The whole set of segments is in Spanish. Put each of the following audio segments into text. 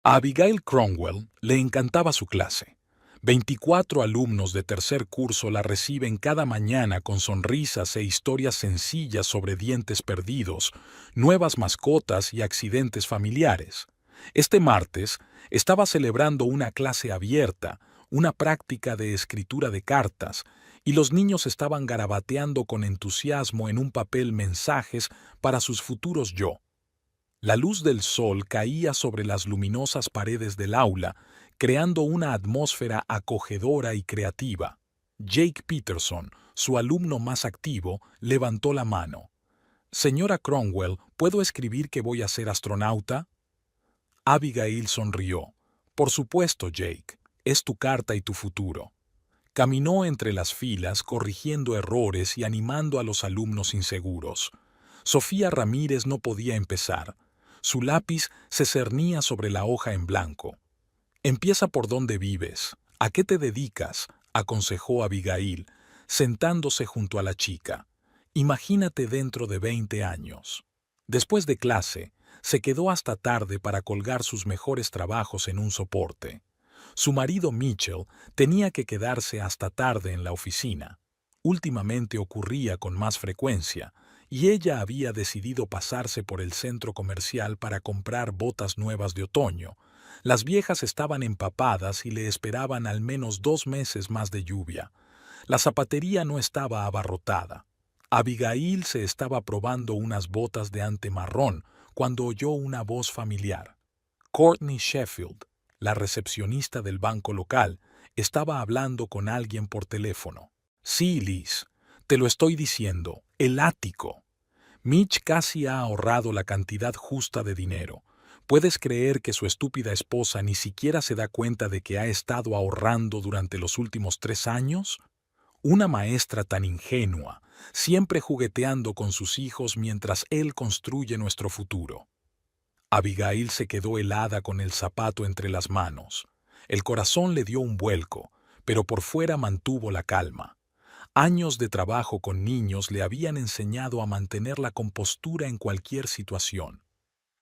A Abigail Cromwell le encantaba su clase. 24 alumnos de tercer curso la reciben cada mañana con sonrisas e historias sencillas sobre dientes perdidos, nuevas mascotas y accidentes familiares. Este martes estaba celebrando una clase abierta, una práctica de escritura de cartas, y los niños estaban garabateando con entusiasmo en un papel mensajes para sus futuros yo. La luz del sol caía sobre las luminosas paredes del aula, creando una atmósfera acogedora y creativa. Jake Peterson, su alumno más activo, levantó la mano. «Señora Cromwell, ¿puedo escribir que voy a ser astronauta?» Abigail sonrió. «Por supuesto, Jake. Es tu carta y tu futuro». Caminó entre las filas, corrigiendo errores y animando a los alumnos inseguros. Sofía Ramírez no podía empezar. Su lápiz se cernía sobre la hoja en blanco. «Empieza por dónde vives. ¿A qué te dedicas?», aconsejó Abigail, sentándose junto a la chica. «Imagínate dentro de 20 años». Después de clase, se quedó hasta tarde para colgar sus mejores trabajos en un soporte. Su marido Mitchell tenía que quedarse hasta tarde en la oficina. Últimamente ocurría con más frecuencia, y ella había decidido pasarse por el centro comercial para comprar botas nuevas de otoño. Las viejas estaban empapadas y le esperaban al menos 2 meses más de lluvia. La zapatería no estaba abarrotada. Abigail se estaba probando unas botas de ante marrón cuando oyó una voz familiar. Courtney Sheffield, la recepcionista del banco local, estaba hablando con alguien por teléfono. «Sí, Liz, te lo estoy diciendo, el ático». Mitch casi ha ahorrado la cantidad justa de dinero. ¿Puedes creer que su estúpida esposa ni siquiera se da cuenta de que ha estado ahorrando durante los últimos 3 años? Una maestra tan ingenua, siempre jugueteando con sus hijos mientras él construye nuestro futuro. Abigail se quedó helada con el zapato entre las manos. El corazón le dio un vuelco, pero por fuera mantuvo la calma. Años de trabajo con niños le habían enseñado a mantener la compostura en cualquier situación.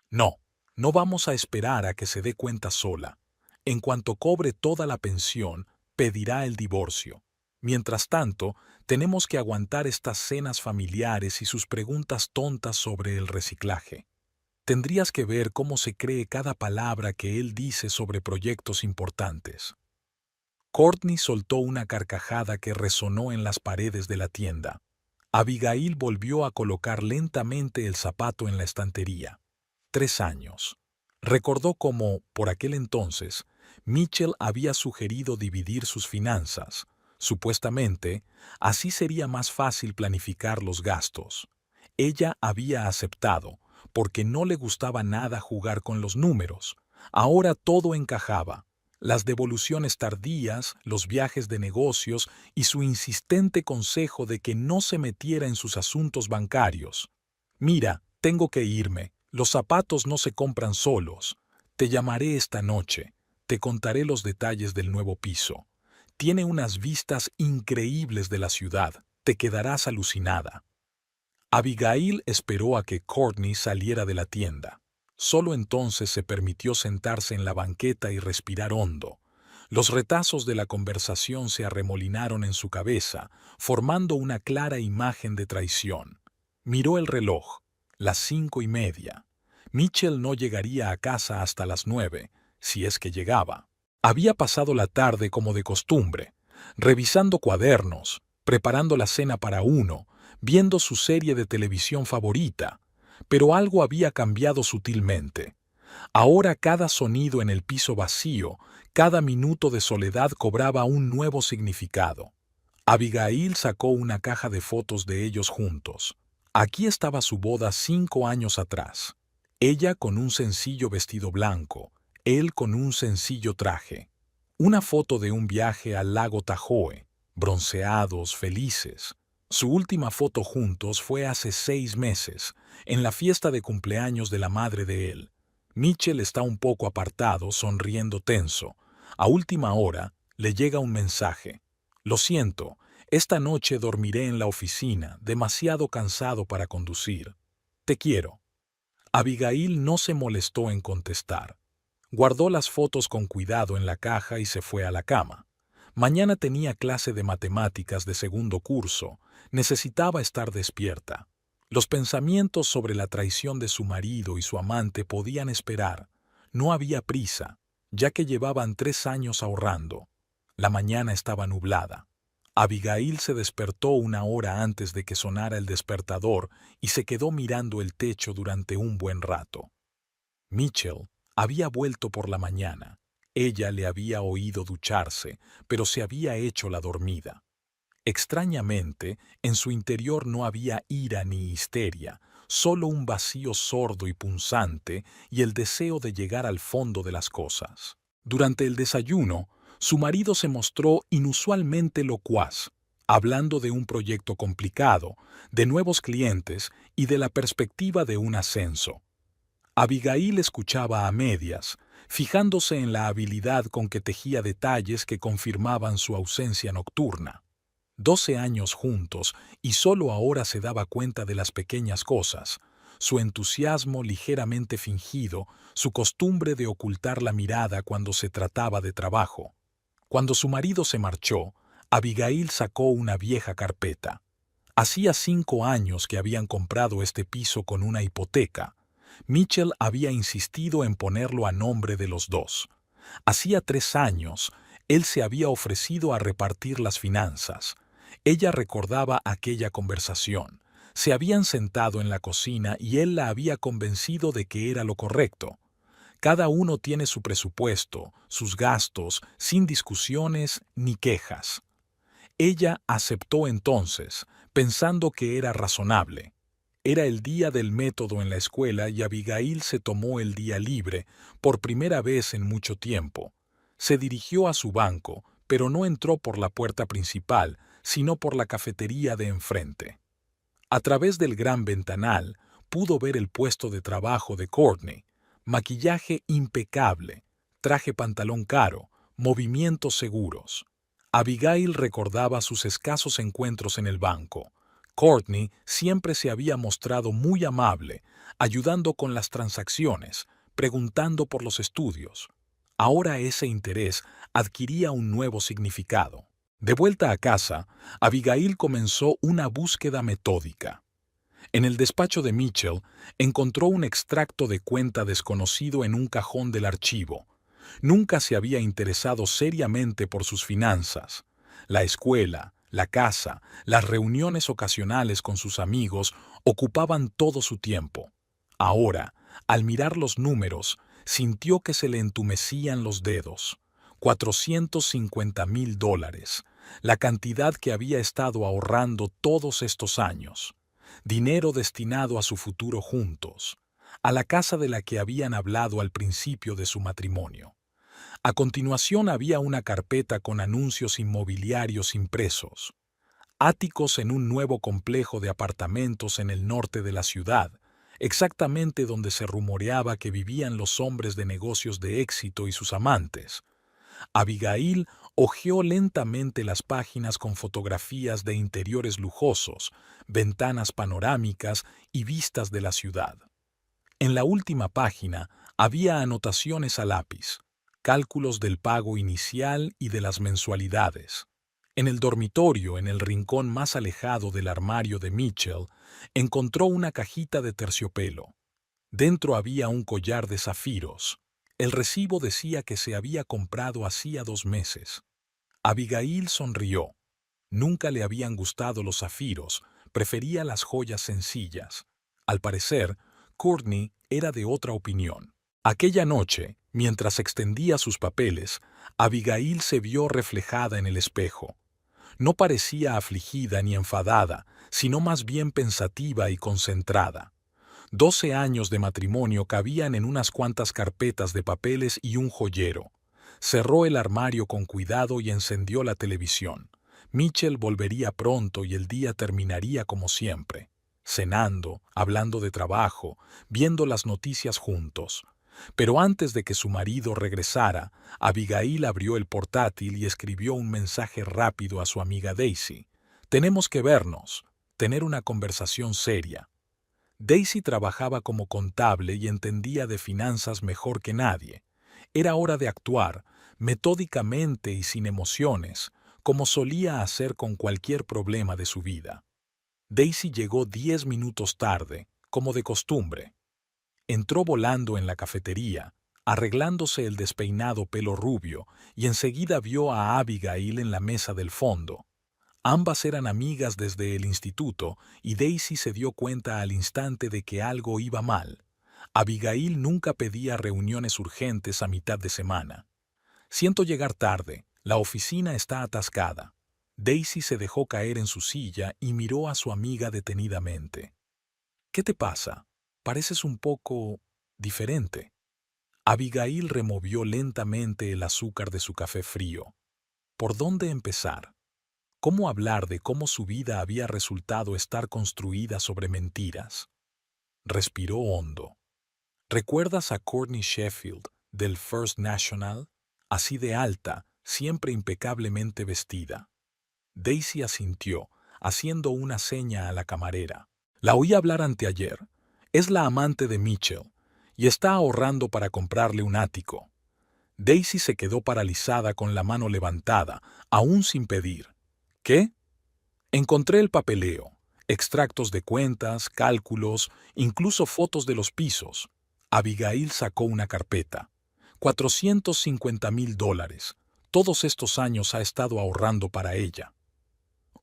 «No, no vamos a esperar a que se dé cuenta sola. En cuanto cobre toda la pensión, pedirá el divorcio. Mientras tanto, tenemos que aguantar estas cenas familiares y sus preguntas tontas sobre el reciclaje. Tendrías que ver cómo se cree cada palabra que él dice sobre proyectos importantes». Courtney soltó una carcajada que resonó en las paredes de la tienda. Abigail volvió a colocar lentamente el zapato en la estantería. 3 años. Recordó cómo, por aquel entonces, Mitchell había sugerido dividir sus finanzas. Supuestamente, así sería más fácil planificar los gastos. Ella había aceptado, porque no le gustaba nada jugar con los números. Ahora todo encajaba. Las devoluciones tardías, los viajes de negocios y su insistente consejo de que no se metiera en sus asuntos bancarios. «Mira, tengo que irme. Los zapatos no se compran solos. Te llamaré esta noche. Te contaré los detalles del nuevo piso. Tiene unas vistas increíbles de la ciudad. Te quedarás alucinada». Abigail esperó a que Courtney saliera de la tienda. Solo entonces se permitió sentarse en la banqueta y respirar hondo. Los retazos de la conversación se arremolinaron en su cabeza, formando una clara imagen de traición. Miró el reloj. Las 5:30. Mitchell no llegaría a casa hasta las 9, si es que llegaba. Había pasado la tarde como de costumbre, revisando cuadernos, preparando la cena para uno, viendo su serie de televisión favorita, pero algo había cambiado sutilmente. Ahora cada sonido en el piso vacío, cada minuto de soledad cobraba un nuevo significado. Abigail sacó una caja de fotos de ellos juntos. Aquí estaba su boda 5 años atrás. Ella con un sencillo vestido blanco, él con un sencillo traje. Una foto de un viaje al lago Tahoe, bronceados, felices. Su última foto juntos fue hace 6 meses, en la fiesta de cumpleaños de la madre de él. Mitchell está un poco apartado, sonriendo tenso. A última hora, le llega un mensaje. «Lo siento, esta noche dormiré en la oficina, demasiado cansado para conducir. Te quiero». Abigail no se molestó en contestar. Guardó las fotos con cuidado en la caja y se fue a la cama. Mañana tenía clase de matemáticas de segundo curso. Necesitaba estar despierta. Los pensamientos sobre la traición de su marido y su amante podían esperar. No había prisa, ya que llevaban 3 años ahorrando. La mañana estaba nublada. Abigail se despertó una hora antes de que sonara el despertador y se quedó mirando el techo durante un buen rato. Mitchell había vuelto por la mañana. Ella le había oído ducharse, pero se había hecho la dormida. Extrañamente, en su interior no había ira ni histeria, solo un vacío sordo y punzante y el deseo de llegar al fondo de las cosas. Durante el desayuno, su marido se mostró inusualmente locuaz, hablando de un proyecto complicado, de nuevos clientes y de la perspectiva de un ascenso. Abigail escuchaba a medias, fijándose en la habilidad con que tejía detalles que confirmaban su ausencia nocturna. 12 años juntos y solo ahora se daba cuenta de las pequeñas cosas, su entusiasmo ligeramente fingido, su costumbre de ocultar la mirada cuando se trataba de trabajo. Cuando su marido se marchó, Abigail sacó una vieja carpeta. Hacía 5 años que habían comprado este piso con una hipoteca. Mitchell había insistido en ponerlo a nombre de los dos. Hacía 3 años, él se había ofrecido a repartir las finanzas. Ella recordaba aquella conversación. Se habían sentado en la cocina y él la había convencido de que era lo correcto. Cada uno tiene su presupuesto, sus gastos, sin discusiones ni quejas. Ella aceptó entonces, pensando que era razonable. Era el día del método en la escuela y Abigail se tomó el día libre, por primera vez en mucho tiempo. Se dirigió a su banco, pero no entró por la puerta principal, sino por la cafetería de enfrente. A través del gran ventanal pudo ver el puesto de trabajo de Courtney. Maquillaje impecable, traje pantalón caro, movimientos seguros. Abigail recordaba sus escasos encuentros en el banco. Courtney siempre se había mostrado muy amable, ayudando con las transacciones, preguntando por los estudios. Ahora ese interés adquiría un nuevo significado. De vuelta a casa, Abigail comenzó una búsqueda metódica. En el despacho de Mitchell encontró un extracto de cuenta desconocido en un cajón del archivo. Nunca se había interesado seriamente por sus finanzas. La escuela, la casa, las reuniones ocasionales con sus amigos ocupaban todo su tiempo. Ahora, al mirar los números, sintió que se le entumecían los dedos. $450,000, la cantidad que había estado ahorrando todos estos años. Dinero destinado a su futuro juntos, a la casa de la que habían hablado al principio de su matrimonio. A continuación había una carpeta con anuncios inmobiliarios impresos. Áticos en un nuevo complejo de apartamentos en el norte de la ciudad, exactamente donde se rumoreaba que vivían los hombres de negocios de éxito y sus amantes. Abigail hojeó lentamente las páginas con fotografías de interiores lujosos, ventanas panorámicas y vistas de la ciudad. En la última página había anotaciones a lápiz, cálculos del pago inicial y de las mensualidades. En el dormitorio, en el rincón más alejado del armario de Mitchell, encontró una cajita de terciopelo. Dentro había un collar de zafiros. El recibo decía que se había comprado hacía 2 meses. Abigail sonrió. Nunca le habían gustado los zafiros, prefería las joyas sencillas. Al parecer, Courtney era de otra opinión. Aquella noche, mientras extendía sus papeles, Abigail se vio reflejada en el espejo. No parecía afligida ni enfadada, sino más bien pensativa y concentrada. 12 años de matrimonio cabían en unas cuantas carpetas de papeles y un joyero. Cerró el armario con cuidado y encendió la televisión. Mitchell volvería pronto y el día terminaría como siempre, cenando, hablando de trabajo, viendo las noticias juntos. Pero antes de que su marido regresara, Abigail abrió el portátil y escribió un mensaje rápido a su amiga Daisy. «Tenemos que vernos, tener una conversación seria». Daisy trabajaba como contable y entendía de finanzas mejor que nadie. Era hora de actuar, metódicamente y sin emociones, como solía hacer con cualquier problema de su vida. Daisy llegó 10 minutos tarde, como de costumbre. Entró volando en la cafetería, arreglándose el despeinado pelo rubio, y enseguida vio a Abigail en la mesa del fondo. Ambas eran amigas desde el instituto, y Daisy se dio cuenta al instante de que algo iba mal. Abigail nunca pedía reuniones urgentes a mitad de semana. Siento llegar tarde, la oficina está atascada. Daisy se dejó caer en su silla y miró a su amiga detenidamente. ¿Qué te pasa? Pareces un poco diferente. Abigail removió lentamente el azúcar de su café frío. ¿Por dónde empezar? ¿Cómo hablar de cómo su vida había resultado estar construida sobre mentiras? Respiró hondo. ¿Recuerdas a Courtney Sheffield, del First National? Así de alta, siempre impecablemente vestida. Daisy asintió, haciendo una seña a la camarera. La oí hablar anteayer. Es la amante de Mitchell, y está ahorrando para comprarle un ático. Daisy se quedó paralizada con la mano levantada, aún sin pedir. ¿Qué? Encontré el papeleo, extractos de cuentas, cálculos, incluso fotos de los pisos. Abigail sacó una carpeta. $450,000. Todos estos años ha estado ahorrando para ella.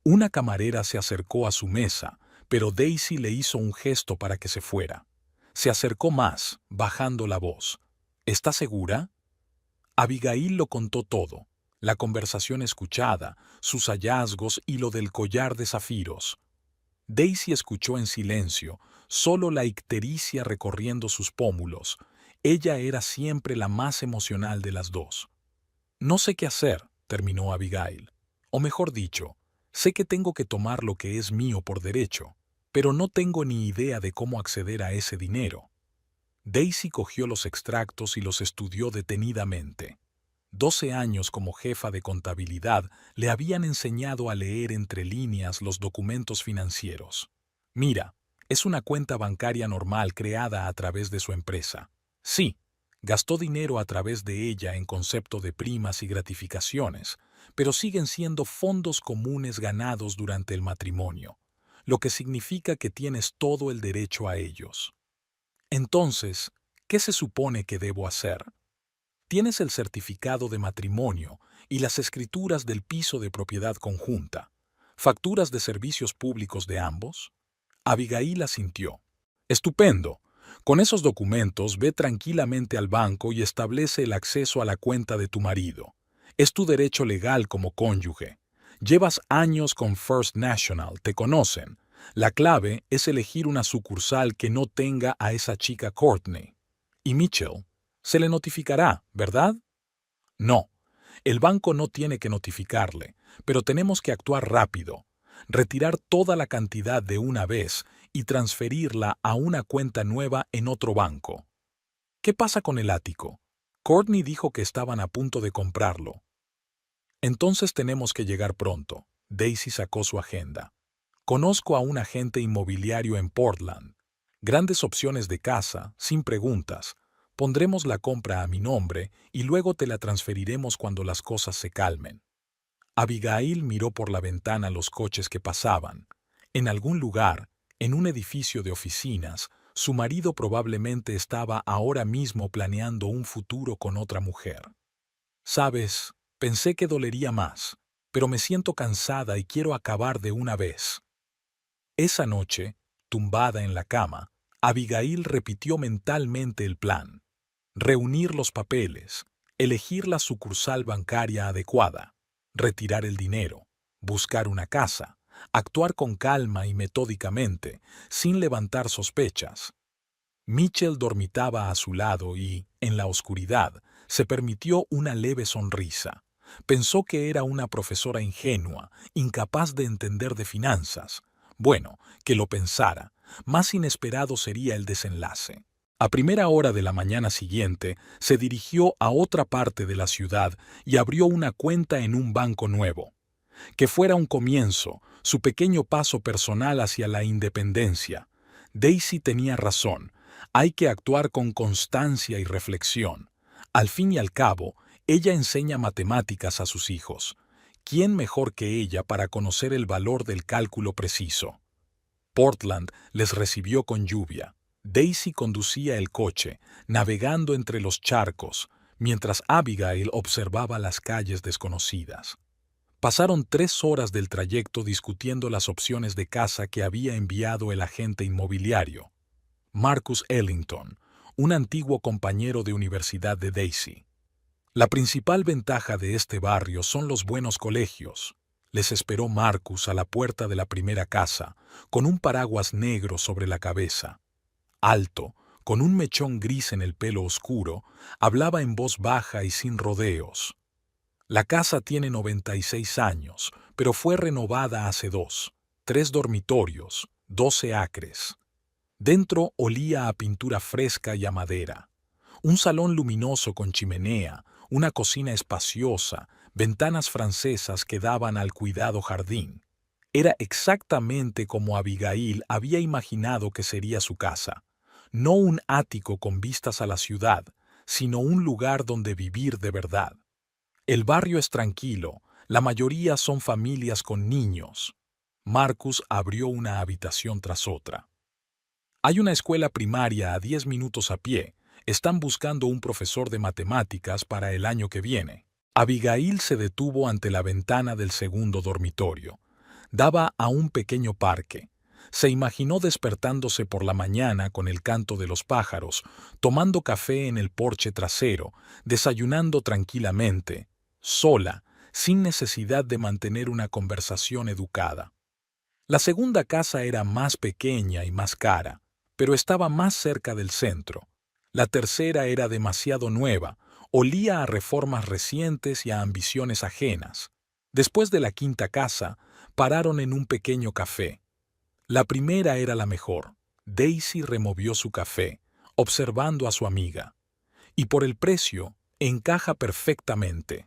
Una camarera se acercó a su mesa, pero Daisy le hizo un gesto para que se fuera. Se acercó más, bajando la voz. ¿Está segura? Abigail lo contó todo. La conversación escuchada, sus hallazgos y lo del collar de zafiros. Daisy escuchó en silencio, solo la ictericia recorriendo sus pómulos. Ella era siempre la más emocional de las dos. No sé qué hacer, terminó Abigail. O mejor dicho, sé que tengo que tomar lo que es mío por derecho, pero no tengo ni idea de cómo acceder a ese dinero. Daisy cogió los extractos y los estudió detenidamente. 12 años como jefa de contabilidad le habían enseñado a leer entre líneas los documentos financieros. Mira, es una cuenta bancaria normal creada a través de su empresa. Sí, gastó dinero a través de ella en concepto de primas y gratificaciones, pero siguen siendo fondos comunes ganados durante el matrimonio, lo que significa que tienes todo el derecho a ellos. Entonces, ¿qué se supone que debo hacer? Tienes el certificado de matrimonio y las escrituras del piso de propiedad conjunta, facturas de servicios públicos de ambos. Abigail asintió. Estupendo. Con esos documentos ve tranquilamente al banco y establece el acceso a la cuenta de tu marido. Es tu derecho legal como cónyuge. Llevas años con First National, te conocen. La clave es elegir una sucursal que no tenga a esa chica Courtney. Y Mitchell, se le notificará, ¿verdad? No, el banco no tiene que notificarle, pero tenemos que actuar rápido. Retirar toda la cantidad de una vez y transferirla a una cuenta nueva en otro banco. ¿Qué pasa con el ático? Courtney dijo que estaban a punto de comprarlo. Entonces tenemos que llegar pronto. Daisy sacó su agenda. Conozco a un agente inmobiliario en Portland. Grandes opciones de casa, sin preguntas. Pondremos la compra a mi nombre y luego te la transferiremos cuando las cosas se calmen. Abigail miró por la ventana los coches que pasaban. En algún lugar, en un edificio de oficinas, su marido probablemente estaba ahora mismo planeando un futuro con otra mujer. Sabes, pensé que dolería más, pero me siento cansada y quiero acabar de una vez. Esa noche, tumbada en la cama, Abigail repitió mentalmente el plan. Reunir los papeles, elegir la sucursal bancaria adecuada, retirar el dinero, buscar una casa, actuar con calma y metódicamente, sin levantar sospechas. Mitchell dormitaba a su lado y, en la oscuridad, se permitió una leve sonrisa. Pensó que era una profesora ingenua, incapaz de entender de finanzas. Bueno, que lo pensara, más inesperado sería el desenlace. A primera hora de la mañana siguiente, se dirigió a otra parte de la ciudad y abrió una cuenta en un banco nuevo. Que fuera un comienzo, su pequeño paso personal hacia la independencia. Daisy tenía razón, hay que actuar con constancia y reflexión. Al fin y al cabo, ella enseña matemáticas a sus hijos. ¿Quién mejor que ella para conocer el valor del cálculo preciso? Portland les recibió con lluvia. Daisy conducía el coche, navegando entre los charcos, mientras Abigail observaba las calles desconocidas. Pasaron 3 horas del trayecto discutiendo las opciones de casa que había enviado el agente inmobiliario, Marcus Ellington, un antiguo compañero de universidad de Daisy. La principal ventaja de este barrio son los buenos colegios. Les esperó Marcus a la puerta de la primera casa, con un paraguas negro sobre la cabeza. Alto, con un mechón gris en el pelo oscuro, hablaba en voz baja y sin rodeos. La casa tiene 96 años, pero fue renovada hace 3 dormitorios, 12 acres. Dentro olía a pintura fresca y a madera. Un salón luminoso con chimenea, una cocina espaciosa, ventanas francesas que daban al cuidado jardín. Era exactamente como Abigail había imaginado que sería su casa. No un ático con vistas a la ciudad, sino un lugar donde vivir de verdad. El barrio es tranquilo, la mayoría son familias con niños. Marcus abrió una habitación tras otra. Hay una escuela primaria a 10 minutos a pie. Están buscando un profesor de matemáticas para el año que viene. Abigail se detuvo ante la ventana del segundo dormitorio. Daba a un pequeño parque. Se imaginó despertándose por la mañana con el canto de los pájaros, tomando café en el porche trasero, desayunando tranquilamente, sola, sin necesidad de mantener una conversación educada. La segunda casa era más pequeña y más cara, pero estaba más cerca del centro. La tercera era demasiado nueva, olía a reformas recientes y a ambiciones ajenas. Después de la quinta casa, pararon en un pequeño café. La primera era la mejor. Daisy removió su café, observando a su amiga. Y por el precio, encaja perfectamente.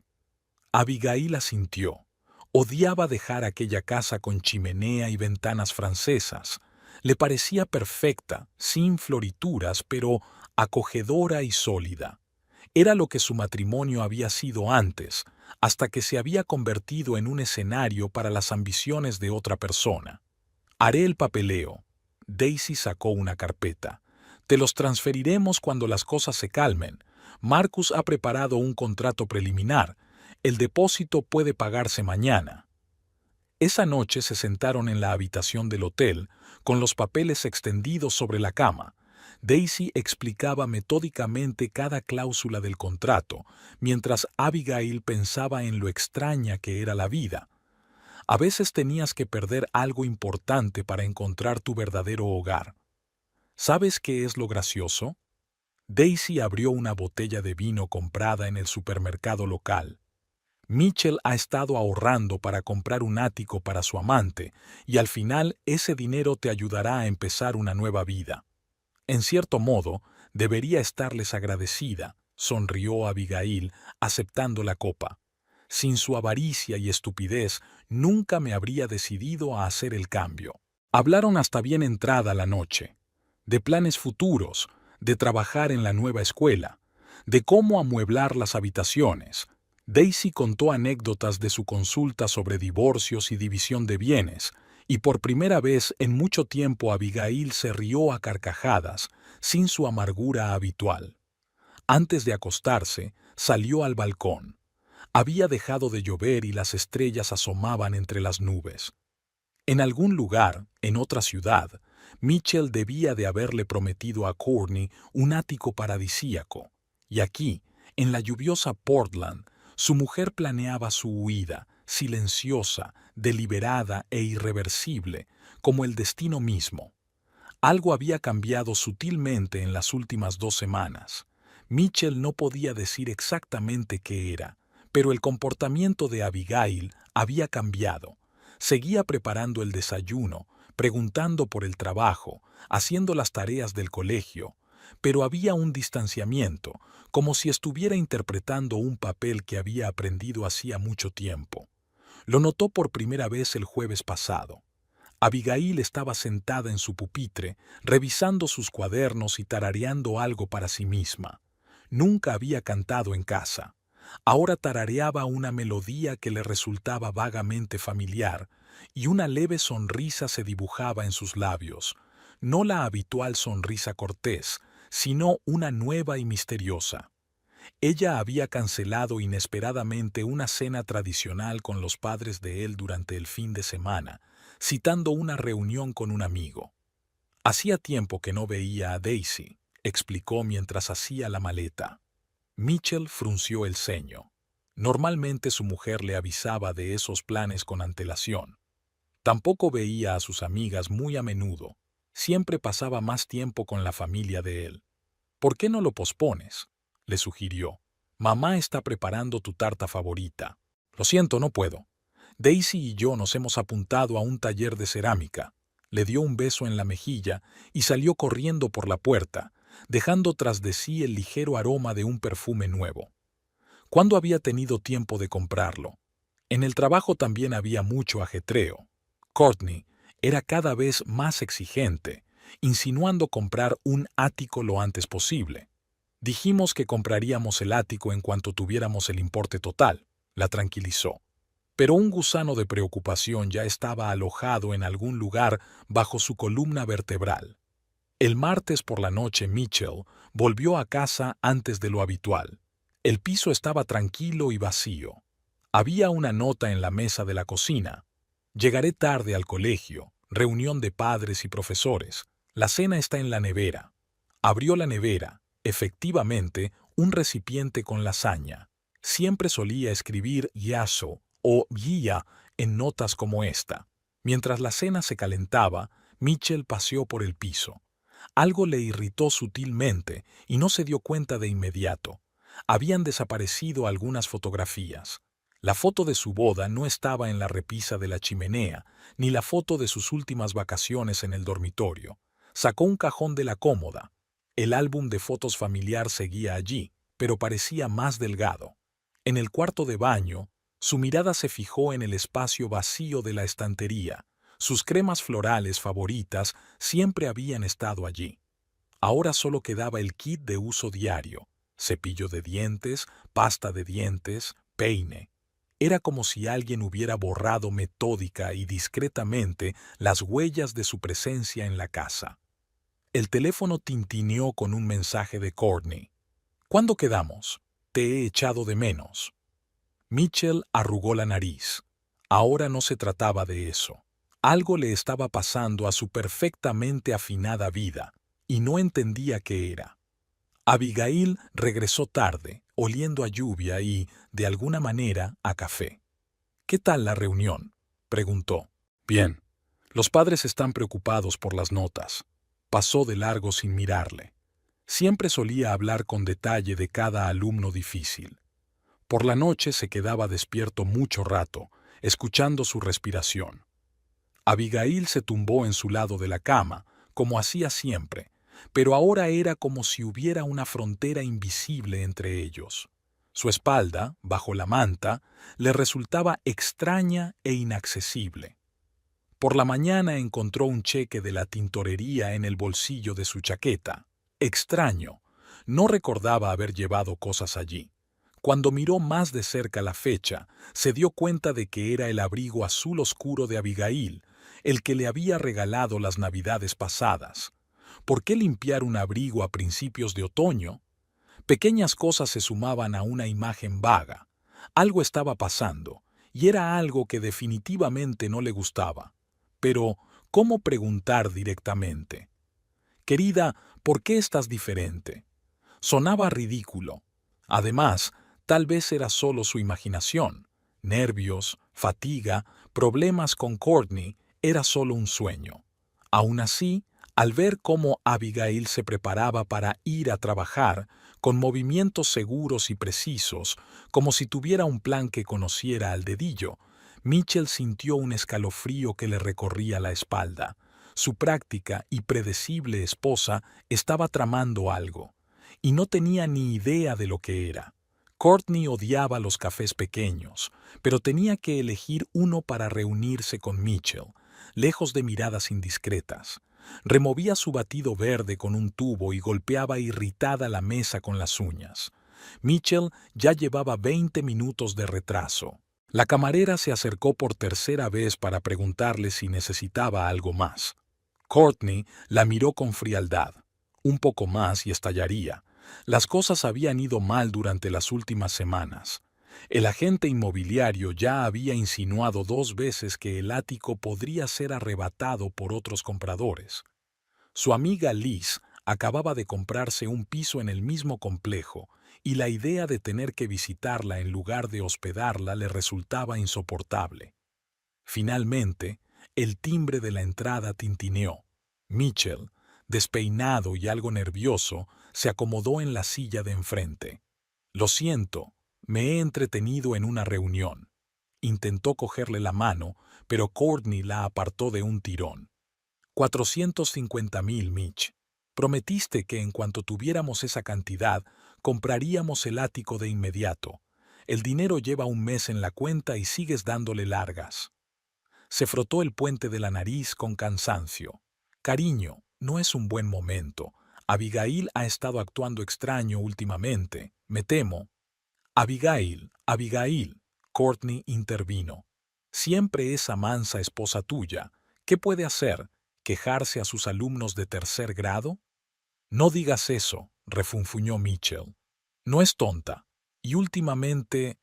Abigail asintió. Odiaba dejar aquella casa con chimenea y ventanas francesas. Le parecía perfecta, sin florituras, pero acogedora y sólida. Era lo que su matrimonio había sido antes, hasta que se había convertido en un escenario para las ambiciones de otra persona. Haré el papeleo. Daisy sacó una carpeta. Te los transferiremos cuando las cosas se calmen. Marcus ha preparado un contrato preliminar. El depósito puede pagarse mañana. Esa noche se sentaron en la habitación del hotel, con los papeles extendidos sobre la cama. Daisy explicaba metódicamente cada cláusula del contrato, mientras Abigail pensaba en lo extraña que era la vida. A veces tenías que perder algo importante para encontrar tu verdadero hogar. ¿Sabes qué es lo gracioso? Daisy abrió una botella de vino comprada en el supermercado local. Mitchell ha estado ahorrando para comprar un ático para su amante, y al final ese dinero te ayudará a empezar una nueva vida. En cierto modo, debería estarles agradecida, sonrió Abigail, aceptando la copa. Sin su avaricia y estupidez, nunca me habría decidido a hacer el cambio. Hablaron hasta bien entrada la noche, de planes futuros, de trabajar en la nueva escuela, de cómo amueblar las habitaciones. Daisy contó anécdotas de su consulta sobre divorcios y división de bienes, y por primera vez en mucho tiempo Abigail se rió a carcajadas, sin su amargura habitual. Antes de acostarse, salió al balcón. Había dejado de llover y las estrellas asomaban entre las nubes. En algún lugar, en otra ciudad, Mitchell debía de haberle prometido a Courtney un ático paradisíaco, y aquí, en la lluviosa Portland, su mujer planeaba su huida, silenciosa, deliberada e irreversible, como el destino mismo. Algo había cambiado sutilmente en las últimas 2 semanas. Mitchell no podía decir exactamente qué era, pero el comportamiento de Abigail había cambiado. Seguía preparando el desayuno, preguntando por el trabajo, haciendo las tareas del colegio, pero había un distanciamiento, como si estuviera interpretando un papel que había aprendido hacía mucho tiempo. Lo notó por primera vez el jueves pasado. Abigail estaba sentada en su pupitre, revisando sus cuadernos y tarareando algo para sí misma. Nunca había cantado en casa. Ahora tarareaba una melodía que le resultaba vagamente familiar, y una leve sonrisa se dibujaba en sus labios, no la habitual sonrisa cortés, sino una nueva y misteriosa. Ella había cancelado inesperadamente una cena tradicional con los padres de él durante el fin de semana, citando una reunión con un amigo. Hacía tiempo que no veía a Daisy, explicó mientras hacía la maleta. Mitchell frunció el ceño. Normalmente su mujer le avisaba de esos planes con antelación. Tampoco veía a sus amigas muy a menudo. Siempre pasaba más tiempo con la familia de él. ¿Por qué no lo pospones?, le sugirió. Mamá está preparando tu tarta favorita. Lo siento, no puedo. Daisy y yo nos hemos apuntado a un taller de cerámica. Le dio un beso en la mejilla y salió corriendo por la puerta, dejando tras de sí el ligero aroma de un perfume nuevo. ¿Cuándo había tenido tiempo de comprarlo? En el trabajo también había mucho ajetreo. Courtney era cada vez más exigente, insinuando comprar un ático lo antes posible. Dijimos que compraríamos el ático en cuanto tuviéramos el importe total, la tranquilizó. Pero un gusano de preocupación ya estaba alojado en algún lugar bajo su columna vertebral. El martes por la noche Mitchell volvió a casa antes de lo habitual. El piso estaba tranquilo y vacío. Había una nota en la mesa de la cocina. Llegaré tarde al colegio, reunión de padres y profesores. La cena está en la nevera. Abrió la nevera. Efectivamente, un recipiente con lasaña. Siempre solía escribir yaso o guía en notas como esta. Mientras la cena se calentaba, Mitchell paseó por el piso. Algo le irritó sutilmente y no se dio cuenta de inmediato. Habían desaparecido algunas fotografías. La foto de su boda no estaba en la repisa de la chimenea, ni la foto de sus últimas vacaciones en el dormitorio. Sacó un cajón de la cómoda. El álbum de fotos familiar seguía allí, pero parecía más delgado. En el cuarto de baño, su mirada se fijó en el espacio vacío de la estantería. Sus cremas florales favoritas siempre habían estado allí. Ahora solo quedaba el kit de uso diario: cepillo de dientes, pasta de dientes, peine. Era como si alguien hubiera borrado metódica y discretamente las huellas de su presencia en la casa. El teléfono tintineó con un mensaje de Courtney. ¿Cuándo quedamos? Te he echado de menos. Mitchell arrugó la nariz. Ahora no se trataba de eso. Algo le estaba pasando a su perfectamente afinada vida, y no entendía qué era. Abigail regresó tarde, oliendo a lluvia y, de alguna manera, a café. ¿Qué tal la reunión?, preguntó. Bien. Los padres están preocupados por las notas. Pasó de largo sin mirarle. Siempre solía hablar con detalle de cada alumno difícil. Por la noche se quedaba despierto mucho rato, escuchando su respiración. Abigail se tumbó en su lado de la cama, como hacía siempre, pero ahora era como si hubiera una frontera invisible entre ellos. Su espalda, bajo la manta, le resultaba extraña e inaccesible. Por la mañana encontró un cheque de la tintorería en el bolsillo de su chaqueta. Extraño, no recordaba haber llevado cosas allí. Cuando miró más de cerca la fecha, se dio cuenta de que era el abrigo azul oscuro de Abigail, el que le había regalado las navidades pasadas. ¿Por qué limpiar un abrigo a principios de otoño? Pequeñas cosas se sumaban a una imagen vaga. Algo estaba pasando, y era algo que definitivamente no le gustaba. Pero, ¿cómo preguntar directamente? Querida, ¿por qué estás diferente? Sonaba ridículo. Además, tal vez era solo su imaginación. Nervios, fatiga, problemas con Courtney, era solo un sueño. Aún así, al ver cómo Abigail se preparaba para ir a trabajar, con movimientos seguros y precisos, como si tuviera un plan que conociera al dedillo, Mitchell sintió un escalofrío que le recorría la espalda. Su práctica y predecible esposa estaba tramando algo, y no tenía ni idea de lo que era. Courtney odiaba los cafés pequeños, pero tenía que elegir uno para reunirse con Mitchell, lejos de miradas indiscretas. Removía su batido verde con un tubo y golpeaba irritada la mesa con las uñas. Mitchell ya llevaba 20 minutos de retraso. La camarera se acercó por tercera vez para preguntarle si necesitaba algo más. Courtney la miró con frialdad. Un poco más y estallaría. Las cosas habían ido mal durante las últimas semanas. El agente inmobiliario ya había insinuado 2 veces que el ático podría ser arrebatado por otros compradores. Su amiga Liz acababa de comprarse un piso en el mismo complejo y la idea de tener que visitarla en lugar de hospedarla le resultaba insoportable. Finalmente, el timbre de la entrada tintineó. Mitchell, despeinado y algo nervioso, se acomodó en la silla de enfrente. «Lo siento, me he entretenido en una reunión». Intentó cogerle la mano, pero Courtney la apartó de un tirón. 450,000, Mitch. Prometiste que en cuanto tuviéramos esa cantidad, compraríamos el ático de inmediato. El dinero lleva un mes en la cuenta y sigues dándole largas. Se frotó el puente de la nariz con cansancio. Cariño, no es un buen momento. Abigail ha estado actuando extraño últimamente, me temo. Abigail, Courtney intervino. Siempre esa mansa esposa tuya. ¿Qué puede hacer? ¿Quejarse a sus alumnos de tercer grado? No digas eso, refunfuñó Mitchell. No es tonta. Y últimamente,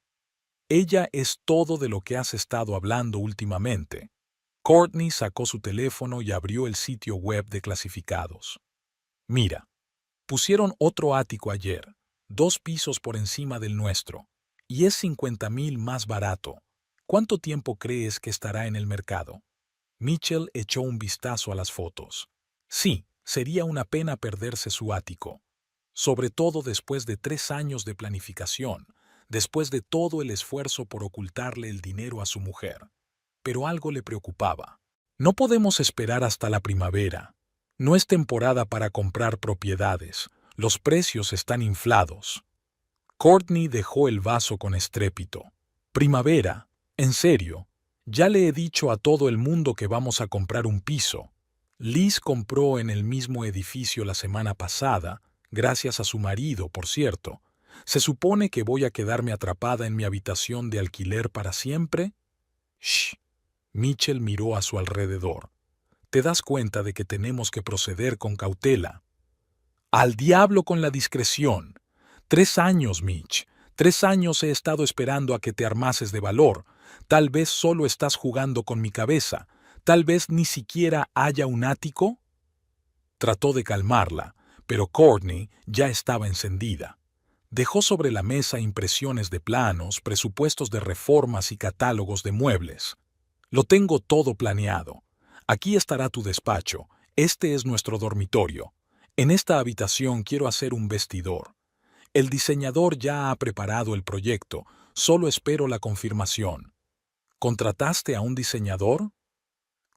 ella es todo de lo que has estado hablando últimamente. Courtney sacó su teléfono y abrió el sitio web de clasificados. Mira, pusieron otro ático ayer, 2 pisos por encima del nuestro, y es 50,000 más barato. ¿Cuánto tiempo crees que estará en el mercado? Mitchell echó un vistazo a las fotos. Sí, sería una pena perderse su ático. Sobre todo después de 3 años de planificación, después de todo el esfuerzo por ocultarle el dinero a su mujer. Pero algo le preocupaba. No podemos esperar hasta la primavera. No es temporada para comprar propiedades. Los precios están inflados. Courtney dejó el vaso con estrépito. Primavera, en serio. Ya le he dicho a todo el mundo que vamos a comprar un piso. Liz compró en el mismo edificio la semana pasada, gracias a su marido, por cierto. ¿Se supone que voy a quedarme atrapada en mi habitación de alquiler para siempre? Shh. Mitchell miró a su alrededor. ¿Te das cuenta de que tenemos que proceder con cautela? ¡Al diablo con la discreción! 3 años, Mitch. 3 años he estado esperando a que te armases de valor. Tal vez solo estás jugando con mi cabeza. Tal vez ni siquiera haya un ático. Trató de calmarla, pero Courtney ya estaba encendida. Dejó sobre la mesa impresiones de planos, presupuestos de reformas y catálogos de muebles. Lo tengo todo planeado. Aquí estará tu despacho. Este es nuestro dormitorio. En esta habitación quiero hacer un vestidor. El diseñador ya ha preparado el proyecto. Solo espero la confirmación. ¿Contrataste a un diseñador?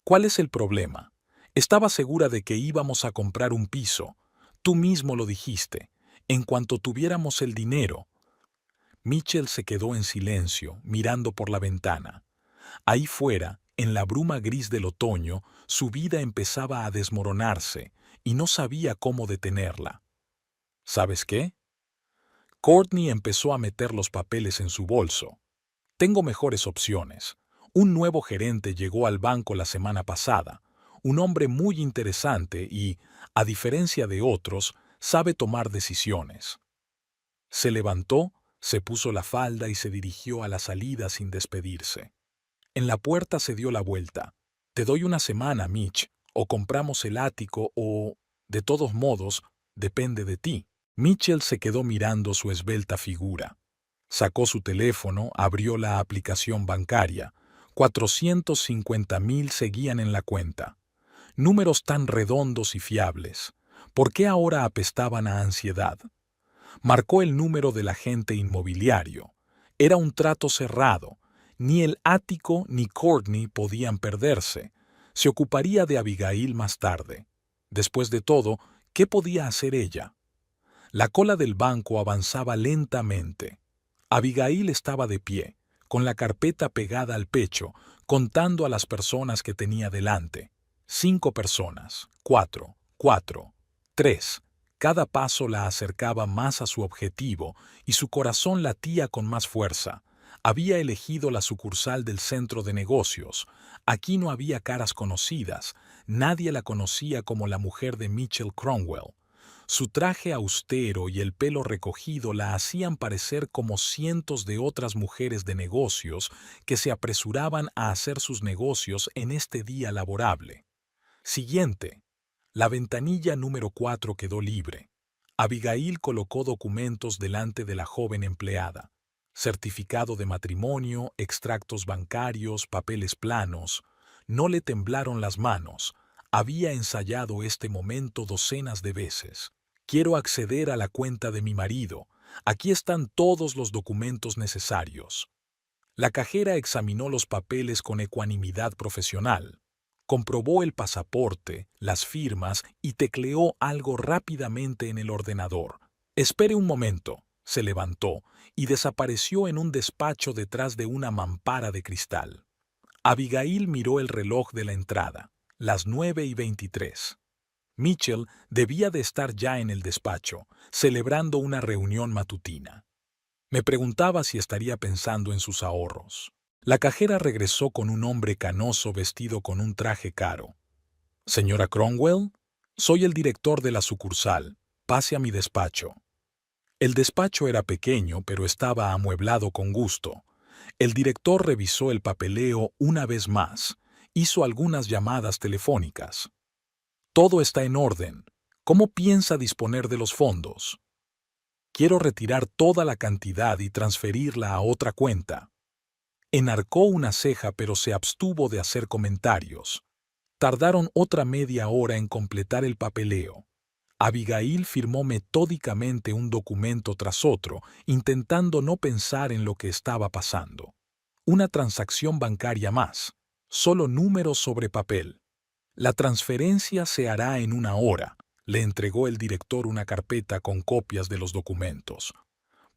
¿Cuál es el problema? Estaba segura de que íbamos a comprar un piso. Tú mismo lo dijiste. En cuanto tuviéramos el dinero. Mitchell se quedó en silencio, mirando por la ventana. Ahí fuera, en la bruma gris del otoño, su vida empezaba a desmoronarse y no sabía cómo detenerla. ¿Sabes qué? Courtney empezó a meter los papeles en su bolso. Tengo mejores opciones. Un nuevo gerente llegó al banco la semana pasada, un hombre muy interesante y, a diferencia de otros, sabe tomar decisiones. Se levantó, se puso la falda y se dirigió a la salida sin despedirse. En la puerta se dio la vuelta. Te doy una semana, Mitch, o compramos el ático o, de todos modos, depende de ti. Mitchell se quedó mirando su esbelta figura. Sacó su teléfono, abrió la aplicación bancaria. 450,000 seguían en la cuenta. Números tan redondos y fiables. ¿Por qué ahora apestaban a ansiedad? Marcó el número del agente inmobiliario. Era un trato cerrado. Ni el ático ni Courtney podían perderse. Se ocuparía de Abigail más tarde. Después de todo, ¿qué podía hacer ella? La cola del banco avanzaba lentamente. Abigail estaba de pie, con la carpeta pegada al pecho, contando a las personas que tenía delante. 5 personas, 4, 4, 3. Cada paso la acercaba más a su objetivo y su corazón latía con más fuerza. Había elegido la sucursal del centro de negocios. Aquí no había caras conocidas. Nadie la conocía como la mujer de Mitchell Cromwell. Su traje austero y el pelo recogido la hacían parecer como cientos de otras mujeres de negocios que se apresuraban a hacer sus negocios en este día laborable. Siguiente. La ventanilla número 4 quedó libre. Abigail colocó documentos delante de la joven empleada. Certificado de matrimonio, extractos bancarios, papeles planos. No le temblaron las manos. Había ensayado este momento docenas de veces. Quiero acceder a la cuenta de mi marido. Aquí están todos los documentos necesarios. La cajera examinó los papeles con ecuanimidad profesional. Comprobó el pasaporte, las firmas y tecleó algo rápidamente en el ordenador. Espere un momento. Se levantó y desapareció en un despacho detrás de una mampara de cristal. Abigail miró el reloj de la entrada, las 9:23. Mitchell debía de estar ya en el despacho, celebrando una reunión matutina. Me preguntaba si estaría pensando en sus ahorros. La cajera regresó con un hombre canoso vestido con un traje caro. Señora Cromwell, soy el director de la sucursal. Pase a mi despacho. El despacho era pequeño, pero estaba amueblado con gusto. El director revisó el papeleo una vez más. Hizo algunas llamadas telefónicas. Todo está en orden. ¿Cómo piensa disponer de los fondos? Quiero retirar toda la cantidad y transferirla a otra cuenta. Enarcó una ceja, pero se abstuvo de hacer comentarios. Tardaron otra media hora en completar el papeleo. Abigail firmó metódicamente un documento tras otro, intentando no pensar en lo que estaba pasando. Una transacción bancaria más, solo números sobre papel. La transferencia se hará en una hora. Le entregó el director una carpeta con copias de los documentos.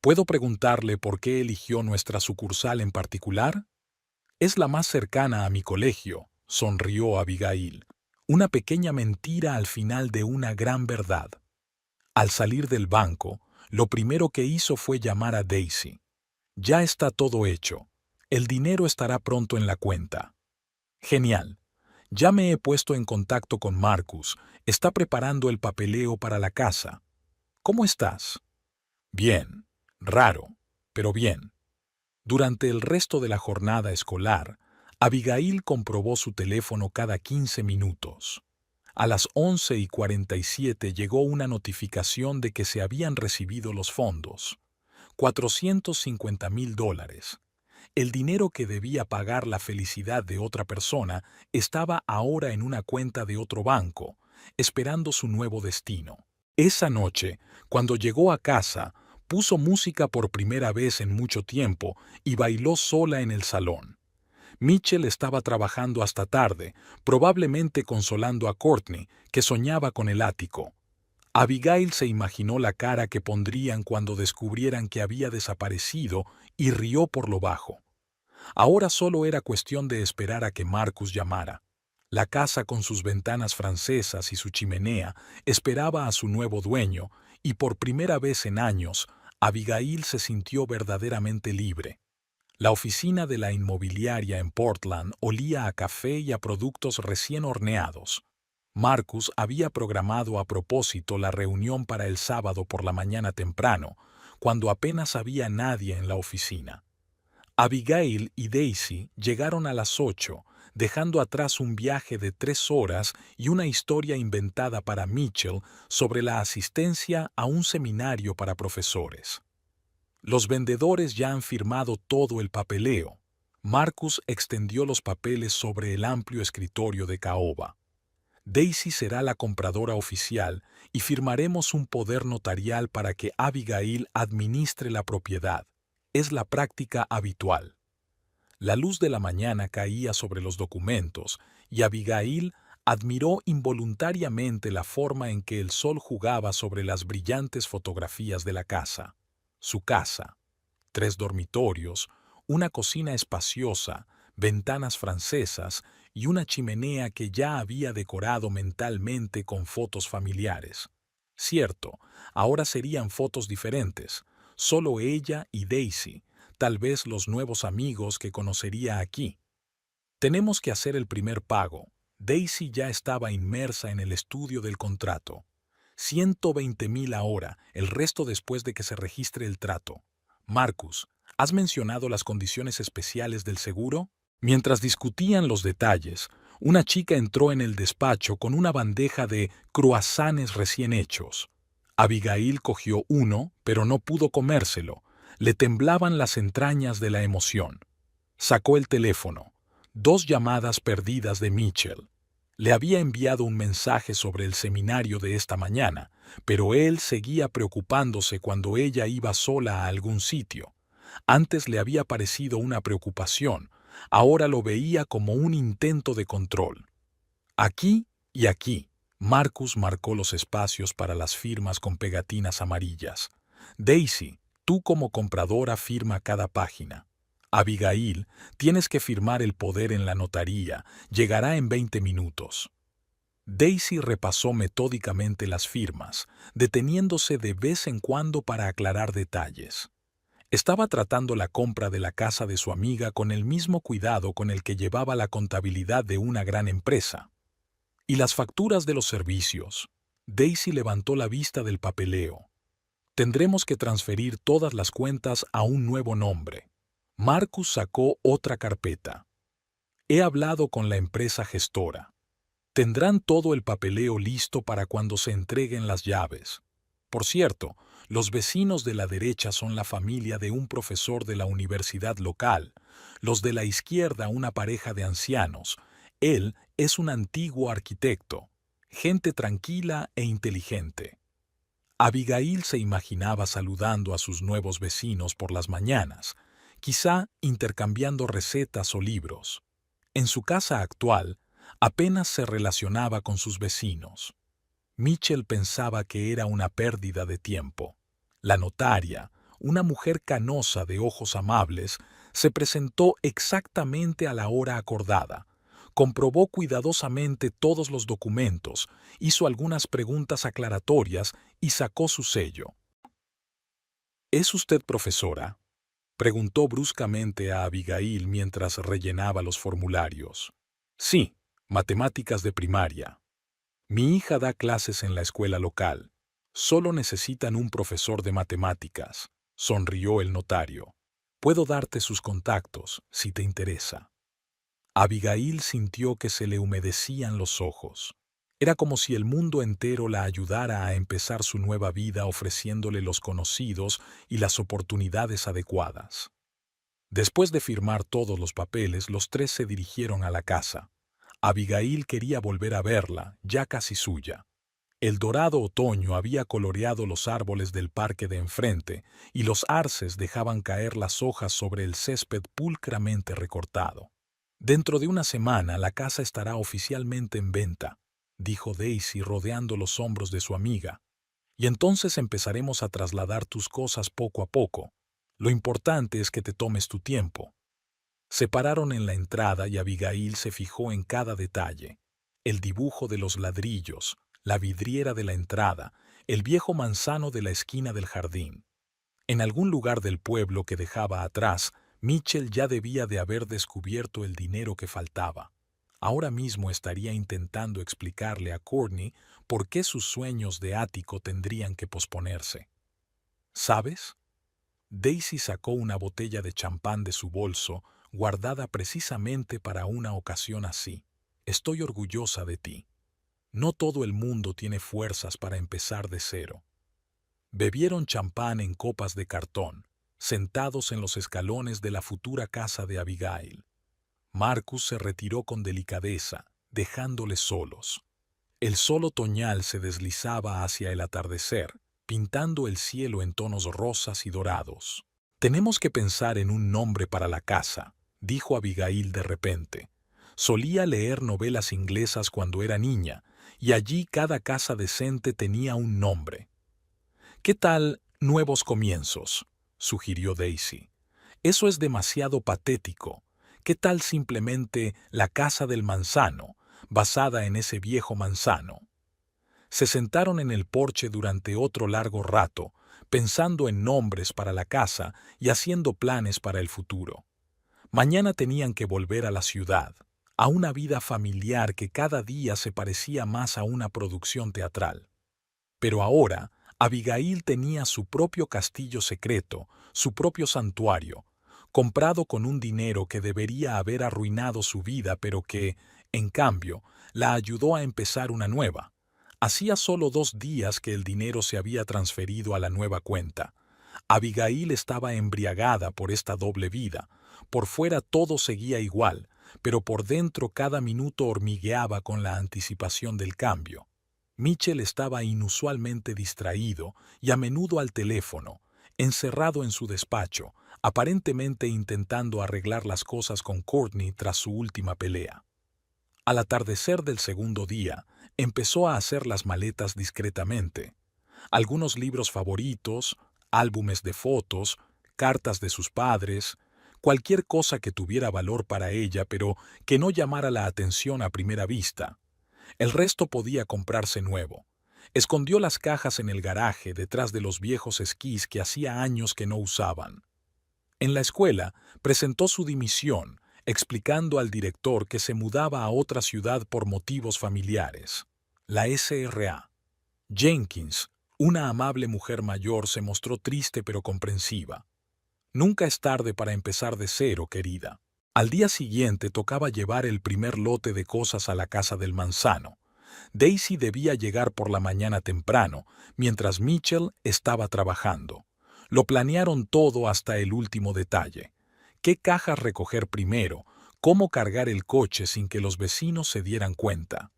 ¿Puedo preguntarle por qué eligió nuestra sucursal en particular? Es la más cercana a mi colegio, sonrió Abigail. Una pequeña mentira al final de una gran verdad. Al salir del banco, lo primero que hizo fue llamar a Daisy. Ya está todo hecho. El dinero estará pronto en la cuenta. Genial. Ya me he puesto en contacto con Marcus. Está preparando el papeleo para la casa. ¿Cómo estás? Bien. Raro, pero bien. Durante el resto de la jornada escolar, Abigail comprobó su teléfono cada 15 minutos. A las 11:47 llegó una notificación de que se habían recibido los fondos. $450,000. El dinero que debía pagar la felicidad de otra persona estaba ahora en una cuenta de otro banco, esperando su nuevo destino. Esa noche, cuando llegó a casa, puso música por primera vez en mucho tiempo y bailó sola en el salón. Mitchell estaba trabajando hasta tarde, probablemente consolando a Courtney, que soñaba con el ático. Abigail se imaginó la cara que pondrían cuando descubrieran que había desaparecido y rió por lo bajo. Ahora solo era cuestión de esperar a que Marcus llamara. La casa con sus ventanas francesas y su chimenea esperaba a su nuevo dueño, y por primera vez en años, Abigail se sintió verdaderamente libre. La oficina de la inmobiliaria en Portland olía a café y a productos recién horneados. Marcus había programado a propósito la reunión para el sábado por la mañana temprano, cuando apenas había nadie en la oficina. Abigail y Daisy llegaron a las 8, dejando atrás un viaje de 3 horas y una historia inventada para Mitchell sobre la asistencia a un seminario para profesores. Los vendedores ya han firmado todo el papeleo. Marcus extendió los papeles sobre el amplio escritorio de caoba. Daisy será la compradora oficial y firmaremos un poder notarial para que Abigail administre la propiedad. Es la práctica habitual. La luz de la mañana caía sobre los documentos y Abigail admiró involuntariamente la forma en que el sol jugaba sobre las brillantes fotografías de la casa. Su casa. 3 dormitorios, una cocina espaciosa, ventanas francesas y una chimenea que ya había decorado mentalmente con fotos familiares. Cierto, ahora serían fotos diferentes, solo ella y Daisy, tal vez los nuevos amigos que conocería aquí. Tenemos que hacer el primer pago. Daisy ya estaba inmersa en el estudio del contrato. 120.000 ahora, el resto después de que se registre el trato. Marcus, ¿has mencionado las condiciones especiales del seguro? Mientras discutían los detalles, una chica entró en el despacho con una bandeja de croissants recién hechos. Abigail cogió uno, pero no pudo comérselo. Le temblaban las entrañas de la emoción. Sacó el teléfono. 2 llamadas perdidas de Mitchell. Le había enviado un mensaje sobre el seminario de esta mañana, pero él seguía preocupándose cuando ella iba sola a algún sitio. Antes le había parecido una preocupación, ahora lo veía como un intento de control. Aquí y aquí, Marcus marcó los espacios para las firmas con pegatinas amarillas. Daisy, tú como compradora firma cada página. Abigail, tienes que firmar el poder en la notaría, llegará en 20 minutos. Daisy repasó metódicamente las firmas, deteniéndose de vez en cuando para aclarar detalles. Estaba tratando la compra de la casa de su amiga con el mismo cuidado con el que llevaba la contabilidad de una gran empresa. ¿Y las facturas de los servicios? Daisy levantó la vista del papeleo. Tendremos que transferir todas las cuentas a un nuevo nombre. Marcus sacó otra carpeta. He hablado con la empresa gestora. Tendrán todo el papeleo listo para cuando se entreguen las llaves. Por cierto, los vecinos de la derecha son la familia de un profesor de la universidad local, los de la izquierda una pareja de ancianos. Él es un antiguo arquitecto, gente tranquila e inteligente. Abigail se imaginaba saludando a sus nuevos vecinos por las mañanas, quizá intercambiando recetas o libros. En su casa actual, apenas se relacionaba con sus vecinos. Mitchell pensaba que era una pérdida de tiempo. La notaria, una mujer canosa de ojos amables, se presentó exactamente a la hora acordada. Comprobó cuidadosamente todos los documentos, hizo algunas preguntas aclaratorias y sacó su sello. ¿Es usted profesora?, preguntó bruscamente a Abigail mientras rellenaba los formularios. Sí, matemáticas de primaria. Mi hija da clases en la escuela local. Solo necesitan un profesor de matemáticas, sonrió el notario. Puedo darte sus contactos, si te interesa. Abigail sintió que se le humedecían los ojos. Era como si el mundo entero la ayudara a empezar su nueva vida ofreciéndole los conocidos y las oportunidades adecuadas. Después de firmar todos los papeles, los 3 se dirigieron a la casa. Abigail quería volver a verla, ya casi suya. El dorado otoño había coloreado los árboles del parque de enfrente y los arces dejaban caer las hojas sobre el césped pulcramente recortado. Dentro de una semana la casa estará oficialmente en venta, dijo Daisy rodeando los hombros de su amiga, y entonces empezaremos a trasladar tus cosas poco a poco. Lo importante es que te tomes tu tiempo. Se pararon en la entrada y Abigail se fijó en cada detalle. El dibujo de los ladrillos, la vidriera de la entrada, el viejo manzano de la esquina del jardín. En algún lugar del pueblo que dejaba atrás, Mitchell ya debía de haber descubierto el dinero que faltaba. Ahora mismo estaría intentando explicarle a Courtney por qué sus sueños de ático tendrían que posponerse. ¿Sabes? Daisy sacó una botella de champán de su bolso, guardada precisamente para una ocasión así. Estoy orgullosa de ti. No todo el mundo tiene fuerzas para empezar de cero. Bebieron champán en copas de cartón, sentados en los escalones de la futura casa de Abigail. Marcus se retiró con delicadeza, dejándoles solos. El sol otoñal se deslizaba hacia el atardecer, pintando el cielo en tonos rosas y dorados. Tenemos que pensar en un nombre para la casa, dijo Abigail de repente. Solía leer novelas inglesas cuando era niña, y allí cada casa decente tenía un nombre. ¿Qué tal Nuevos Comienzos?, sugirió Daisy. Eso es demasiado patético. ¿Qué tal simplemente La casa del manzano, basada en ese viejo manzano? Se sentaron en el porche durante otro largo rato, pensando en nombres para la casa y haciendo planes para el futuro. Mañana tenían que volver a la ciudad, a una vida familiar que cada día se parecía más a una producción teatral. Pero ahora, Abigail tenía su propio castillo secreto, su propio santuario, comprado con un dinero que debería haber arruinado su vida, pero que, en cambio, la ayudó a empezar una nueva. Hacía solo 2 días que el dinero se había transferido a la nueva cuenta. Abigail estaba embriagada por esta doble vida. Por fuera todo seguía igual, pero por dentro cada minuto hormigueaba con la anticipación del cambio. Mitchell estaba inusualmente distraído y a menudo al teléfono, encerrado en su despacho, aparentemente intentando arreglar las cosas con Courtney tras su última pelea. Al atardecer del segundo día, empezó a hacer las maletas discretamente. Algunos libros favoritos, álbumes de fotos, cartas de sus padres, cualquier cosa que tuviera valor para ella pero que no llamara la atención a primera vista. El resto podía comprarse nuevo. Escondió las cajas en el garaje detrás de los viejos esquís que hacía años que no usaban. En la escuela presentó su dimisión, explicando al director que se mudaba a otra ciudad por motivos familiares. La SRA. Jenkins, una amable mujer mayor, se mostró triste pero comprensiva. Nunca es tarde para empezar de cero, querida. Al día siguiente tocaba llevar el primer lote de cosas a la casa del manzano. Daisy debía llegar por la mañana temprano, mientras Mitchell estaba trabajando. Lo planearon todo hasta el último detalle. ¿Qué cajas recoger primero? ¿Cómo cargar el coche sin que los vecinos se dieran cuenta?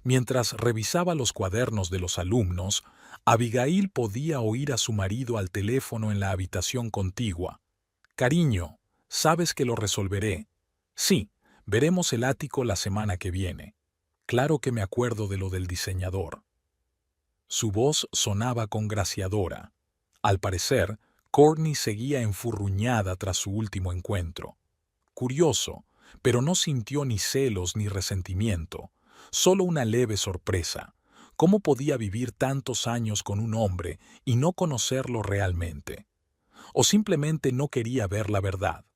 Mientras revisaba los cuadernos de los alumnos, Abigail podía oír a su marido al teléfono en la habitación contigua. «Cariño, sabes que lo resolveré». «Sí, veremos el ático la semana que viene». «Claro que me acuerdo de lo del diseñador». Su voz sonaba congraciadora. Al parecer, Courtney seguía enfurruñada tras su último encuentro. Curioso, pero no sintió ni celos ni resentimiento, solo una leve sorpresa. ¿Cómo podía vivir tantos años con un hombre y no conocerlo realmente? O simplemente no quería ver la verdad.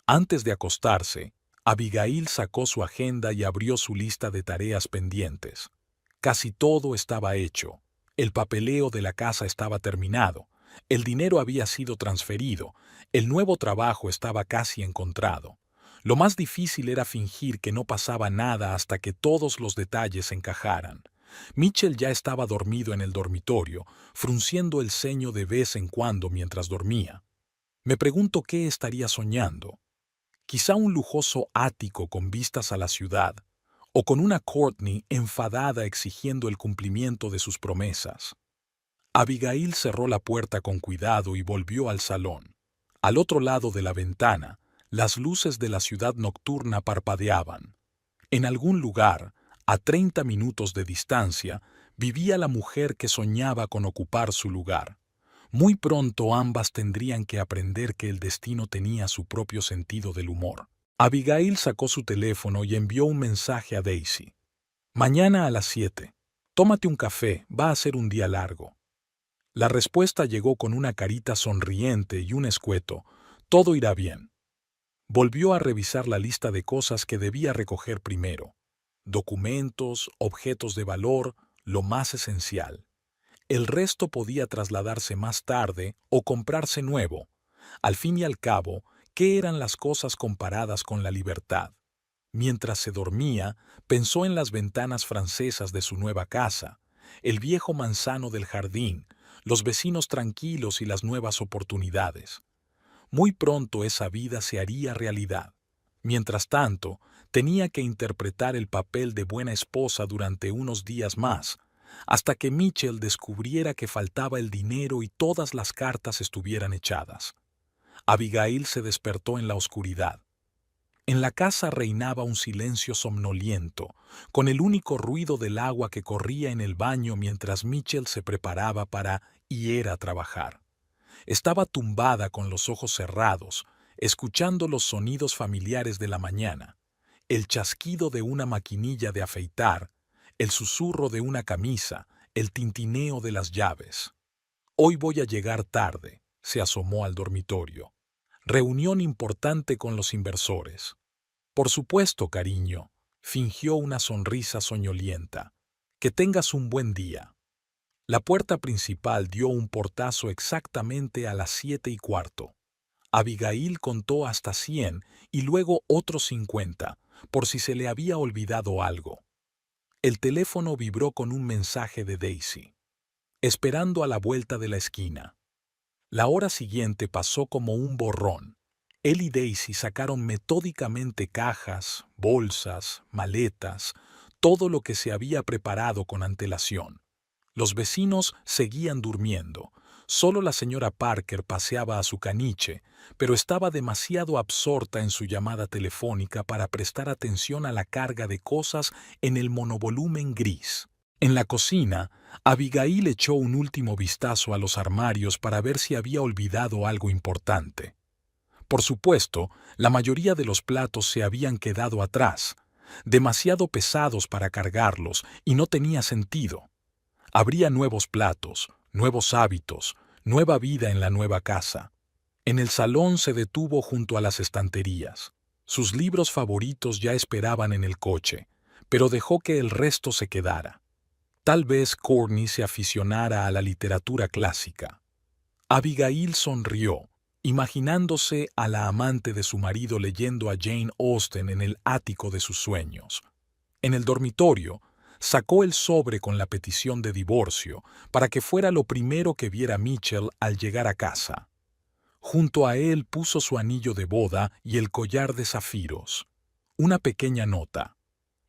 Antes de acostarse, Abigail sacó su agenda y abrió su lista de tareas pendientes. Casi todo estaba hecho. El papeleo de la casa estaba terminado. El dinero había sido transferido. El nuevo trabajo estaba casi encontrado. Lo más difícil era fingir que no pasaba nada hasta que todos los detalles encajaran. Mitchell ya estaba dormido en el dormitorio, frunciendo el ceño de vez en cuando mientras dormía. Me pregunto qué estaría soñando. Quizá un lujoso ático con vistas a la ciudad, o con una Courtney enfadada exigiendo el cumplimiento de sus promesas. Abigail cerró la puerta con cuidado y volvió al salón. Al otro lado de la ventana, las luces de la ciudad nocturna parpadeaban. En algún lugar, a 30 minutos de distancia, vivía la mujer que soñaba con ocupar su lugar. Muy pronto ambas tendrían que aprender que el destino tenía su propio sentido del humor. Abigail sacó su teléfono y envió un mensaje a Daisy. «Mañana a las 7. Tómate un café, va a ser un día largo». La respuesta llegó con una carita sonriente y un escueto. «Todo irá bien». Volvió a revisar la lista de cosas que debía recoger primero. Documentos, objetos de valor, lo más esencial. El resto podía trasladarse más tarde o comprarse nuevo. Al fin y al cabo, ¿qué eran las cosas comparadas con la libertad? Mientras se dormía, pensó en las ventanas francesas de su nueva casa, el viejo manzano del jardín, los vecinos tranquilos y las nuevas oportunidades. Muy pronto esa vida se haría realidad. Mientras tanto, tenía que interpretar el papel de buena esposa durante unos días más, hasta que Mitchell descubriera que faltaba el dinero y todas las cartas estuvieran echadas. Abigail se despertó en la oscuridad. En la casa reinaba un silencio somnoliento, con el único ruido del agua que corría en el baño mientras Mitchell se preparaba para ir a trabajar. Estaba tumbada con los ojos cerrados, escuchando los sonidos familiares de la mañana, el chasquido de una maquinilla de afeitar, el susurro de una camisa, el tintineo de las llaves. Hoy voy a llegar tarde, se asomó al dormitorio. Reunión importante con los inversores. Por supuesto, cariño, fingió una sonrisa soñolienta. Que tengas un buen día. La puerta principal dio un portazo exactamente a las 7:15. Abigail contó hasta 100 y luego otros 50, por si se le había olvidado algo. El teléfono vibró con un mensaje de Daisy. Esperando a la vuelta de la esquina. La hora siguiente pasó como un borrón. Él y Daisy sacaron metódicamente cajas, bolsas, maletas, todo lo que se había preparado con antelación. Los vecinos seguían durmiendo. Solo la señora Parker paseaba a su caniche, pero estaba demasiado absorta en su llamada telefónica para prestar atención a la carga de cosas en el monovolumen gris. En la cocina, Abigail echó un último vistazo a los armarios para ver si había olvidado algo importante. Por supuesto, la mayoría de los platos se habían quedado atrás, demasiado pesados para cargarlos, y no tenía sentido. Habría nuevos platos, nuevos hábitos, nueva vida en la nueva casa. En el salón se detuvo junto a las estanterías. Sus libros favoritos ya esperaban en el coche, pero dejó que el resto se quedara. Tal vez Courtney se aficionara a la literatura clásica. Abigail sonrió, imaginándose a la amante de su marido leyendo a Jane Austen en el ático de sus sueños. En el dormitorio, sacó el sobre con la petición de divorcio para que fuera lo primero que viera Mitchell al llegar a casa. Junto a él puso su anillo de boda y el collar de zafiros. Una pequeña nota.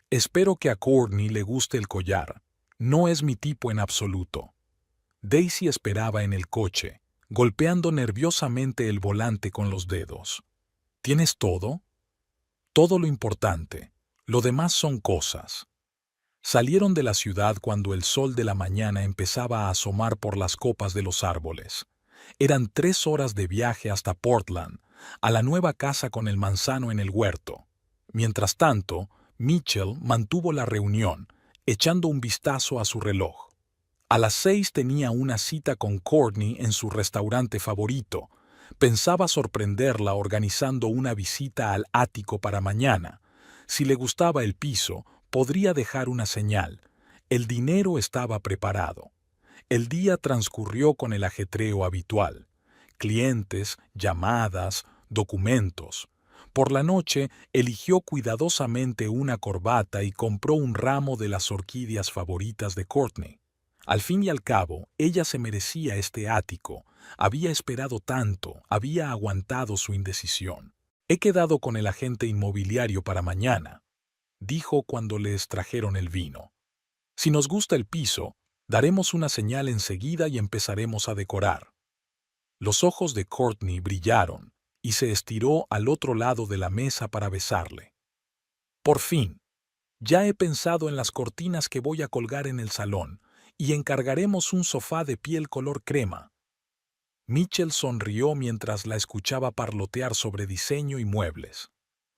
Espero que a Courtney le guste el collar. No es mi tipo en absoluto. Daisy esperaba en el coche, golpeando nerviosamente el volante con los dedos. ¿Tienes todo? Todo lo importante. Lo demás son cosas. Salieron de la ciudad cuando el sol de la mañana empezaba a asomar por las copas de los árboles. Eran 3 horas de viaje hasta Portland, a la nueva casa con el manzano en el huerto. Mientras tanto, Mitchell mantuvo la reunión, echando un vistazo a su reloj. A las 6 tenía una cita con Courtney en su restaurante favorito. Pensaba sorprenderla organizando una visita al ático para mañana. Si le gustaba el piso, podría dejar una señal. El dinero estaba preparado. El día transcurrió con el ajetreo habitual. Clientes, llamadas, documentos. Por la noche, eligió cuidadosamente una corbata y compró un ramo de las orquídeas favoritas de Courtney. Al fin y al cabo, ella se merecía este ático. Había esperado tanto, había aguantado su indecisión. He quedado con el agente inmobiliario para mañana, dijo cuando les trajeron el vino. Si nos gusta el piso, daremos una señal enseguida y empezaremos a decorar. Los ojos de Courtney brillaron y se estiró al otro lado de la mesa para besarle. Por fin, ya he pensado en las cortinas que voy a colgar en el salón y encargaremos un sofá de piel color crema. Mitchell sonrió mientras la escuchaba parlotear sobre diseño y muebles.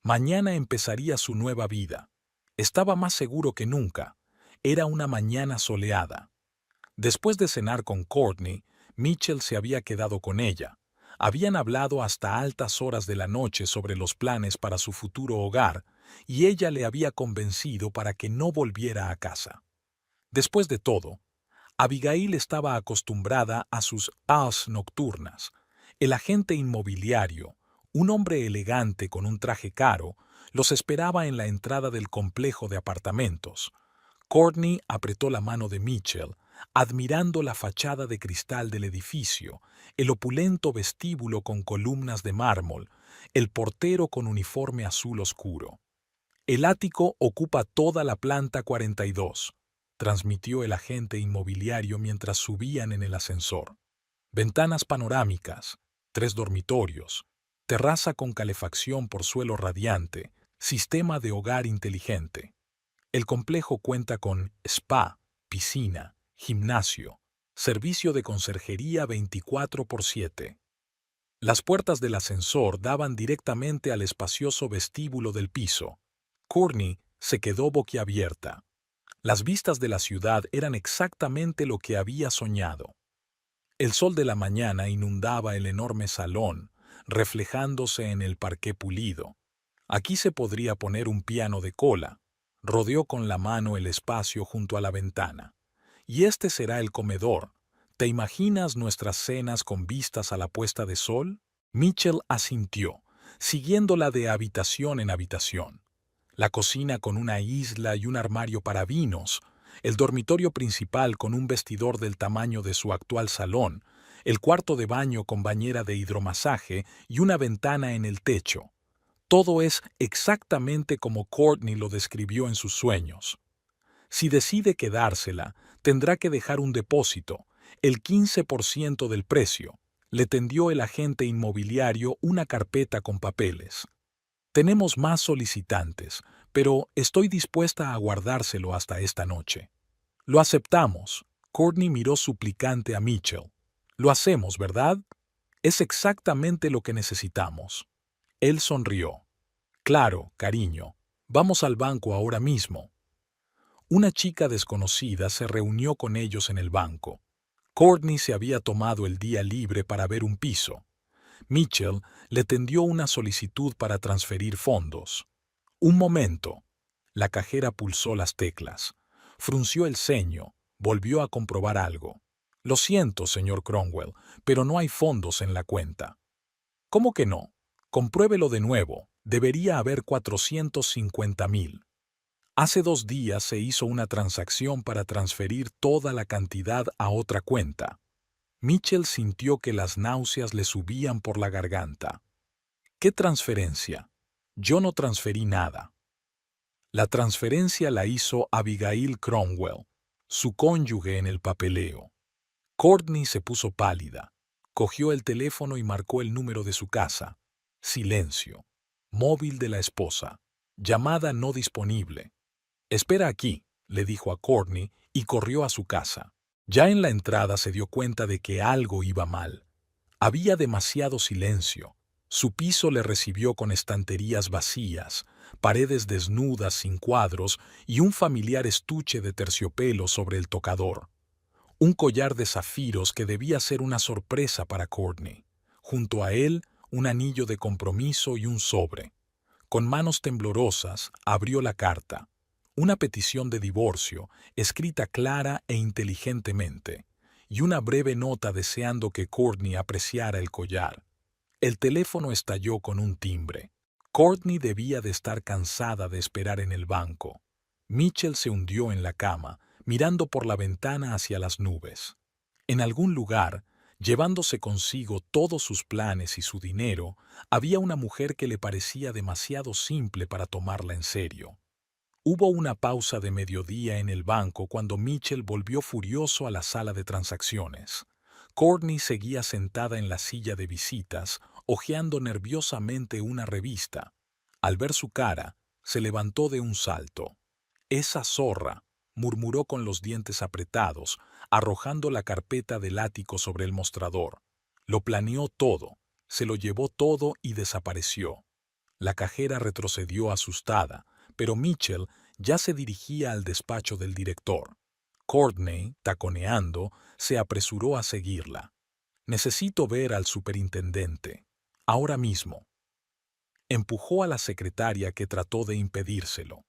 Mañana empezaría su nueva vida. Estaba más seguro que nunca. Era una mañana soleada. Después de cenar con Courtney, Mitchell se había quedado con ella. Habían hablado hasta altas horas de la noche sobre los planes para su futuro hogar, y ella le había convencido para que no volviera a casa. Después de todo, Abigail estaba acostumbrada a sus as nocturnas. El agente inmobiliario, un hombre elegante con un traje caro, los esperaba en la entrada del complejo de apartamentos. Courtney apretó la mano de Mitchell, admirando la fachada de cristal del edificio, el opulento vestíbulo con columnas de mármol, el portero con uniforme azul oscuro. El ático ocupa toda la planta 42, transmitió el agente inmobiliario mientras subían en el ascensor. Ventanas panorámicas, 3 dormitorios, terraza con calefacción por suelo radiante, sistema de hogar inteligente. El complejo cuenta con spa, piscina, gimnasio, servicio de conserjería 24/7. Las puertas del ascensor daban directamente al espacioso vestíbulo del piso. Courtney se quedó boquiabierta. Las vistas de la ciudad eran exactamente lo que había soñado. El sol de la mañana inundaba el enorme salón, reflejándose en el parqué pulido. Aquí se podría poner un piano de cola. Rodeó con la mano el espacio junto a la ventana. Y este será el comedor. ¿Te imaginas nuestras cenas con vistas a la puesta de sol? Mitchell asintió, siguiéndola de habitación en habitación. La cocina con una isla y un armario para vinos, el dormitorio principal con un vestidor del tamaño de su actual salón, el cuarto de baño con bañera de hidromasaje y una ventana en el techo. Todo es exactamente como Courtney lo describió en sus sueños. Si decide quedársela, tendrá que dejar un depósito, el 15% del precio. Le tendió el agente inmobiliario una carpeta con papeles. Tenemos más solicitantes, pero estoy dispuesta a guardárselo hasta esta noche. Lo aceptamos. Courtney miró suplicante a Mitchell. Lo hacemos, ¿verdad? Es exactamente lo que necesitamos. Él sonrió. Claro, cariño. Vamos al banco ahora mismo. Una chica desconocida se reunió con ellos en el banco. Courtney se había tomado el día libre para ver un piso. Mitchell le tendió una solicitud para transferir fondos. Un momento. La cajera pulsó las teclas. Frunció el ceño. Volvió a comprobar algo. Lo siento, señor Cromwell, pero no hay fondos en la cuenta. ¿Cómo que no? Compruébelo de nuevo. Debería haber 450,000. Hace 2 días se hizo una transacción para transferir toda la cantidad a otra cuenta. Mitchell sintió que las náuseas le subían por la garganta. ¿Qué transferencia? Yo no transferí nada. La transferencia la hizo Abigail Cromwell, su cónyuge en el papeleo. Courtney se puso pálida. Cogió el teléfono y marcó el número de su casa. Silencio. Móvil de la esposa. Llamada no disponible. Espera aquí, le dijo a Courtney y corrió a su casa. Ya en la entrada se dio cuenta de que algo iba mal. Había demasiado silencio. Su piso le recibió con estanterías vacías, paredes desnudas sin cuadros y un familiar estuche de terciopelo sobre el tocador. Un collar de zafiros que debía ser una sorpresa para Courtney. Junto a él, un anillo de compromiso y un sobre. Con manos temblorosas, abrió la carta. Una petición de divorcio, escrita clara e inteligentemente, y una breve nota deseando que Courtney apreciara el collar. El teléfono estalló con un timbre. Courtney debía de estar cansada de esperar en el banco. Mitchell se hundió en la cama, mirando por la ventana hacia las nubes. En algún lugar, llevándose consigo todos sus planes y su dinero, había una mujer que le parecía demasiado simple para tomarla en serio. Hubo una pausa de mediodía en el banco cuando Mitchell volvió furioso a la sala de transacciones. Courtney seguía sentada en la silla de visitas, hojeando nerviosamente una revista. Al ver su cara, se levantó de un salto. «Esa zorra», murmuró con los dientes apretados, arrojando la carpeta del ático sobre el mostrador. Lo planeó todo, se lo llevó todo y desapareció. La cajera retrocedió asustada, pero Mitchell ya se dirigía al despacho del director. Courtney, taconeando, se apresuró a seguirla. «Necesito ver al superintendente. Ahora mismo». Empujó a la secretaria que trató de impedírselo.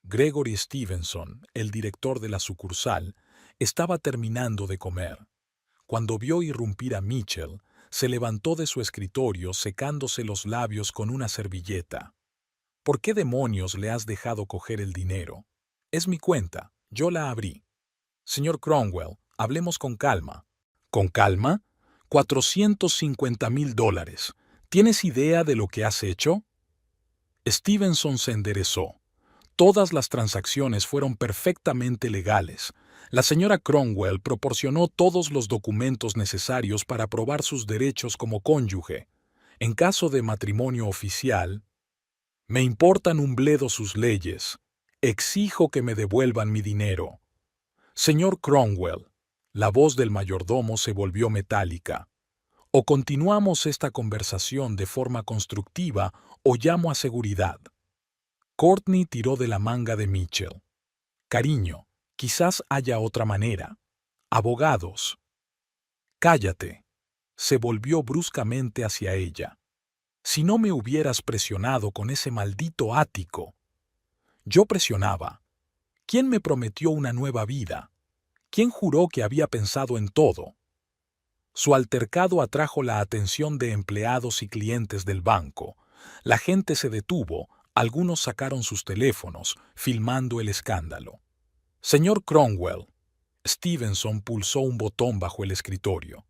Gregory Stevenson, el director de la sucursal, estaba terminando de comer. Cuando vio irrumpir a Mitchell, se levantó de su escritorio secándose los labios con una servilleta. «¿Por qué demonios le has dejado coger el dinero? Es mi cuenta, yo la abrí». «Señor Cromwell, hablemos con calma». «¿Con calma? $450,000. ¿Tienes idea de lo que has hecho?» Stevenson se enderezó. Todas las transacciones fueron perfectamente legales. La señora Cromwell proporcionó todos los documentos necesarios para probar sus derechos como cónyuge. En caso de matrimonio oficial, «Me importan un bledo sus leyes. Exijo que me devuelvan mi dinero». «Señor Cromwell», la voz del mayordomo se volvió metálica. O continuamos esta conversación de forma constructiva o llamo a seguridad. Courtney tiró de la manga de Mitchell. Cariño, quizás haya otra manera. Abogados. Cállate. Se volvió bruscamente hacia ella. Si no me hubieras presionado con ese maldito ático. Yo presionaba. ¿Quién me prometió una nueva vida? ¿Quién juró que había pensado en todo? Su altercado atrajo la atención de empleados y clientes del banco. La gente se detuvo, algunos sacaron sus teléfonos, filmando el escándalo. Señor Cromwell. Stevenson pulsó un botón bajo el escritorio.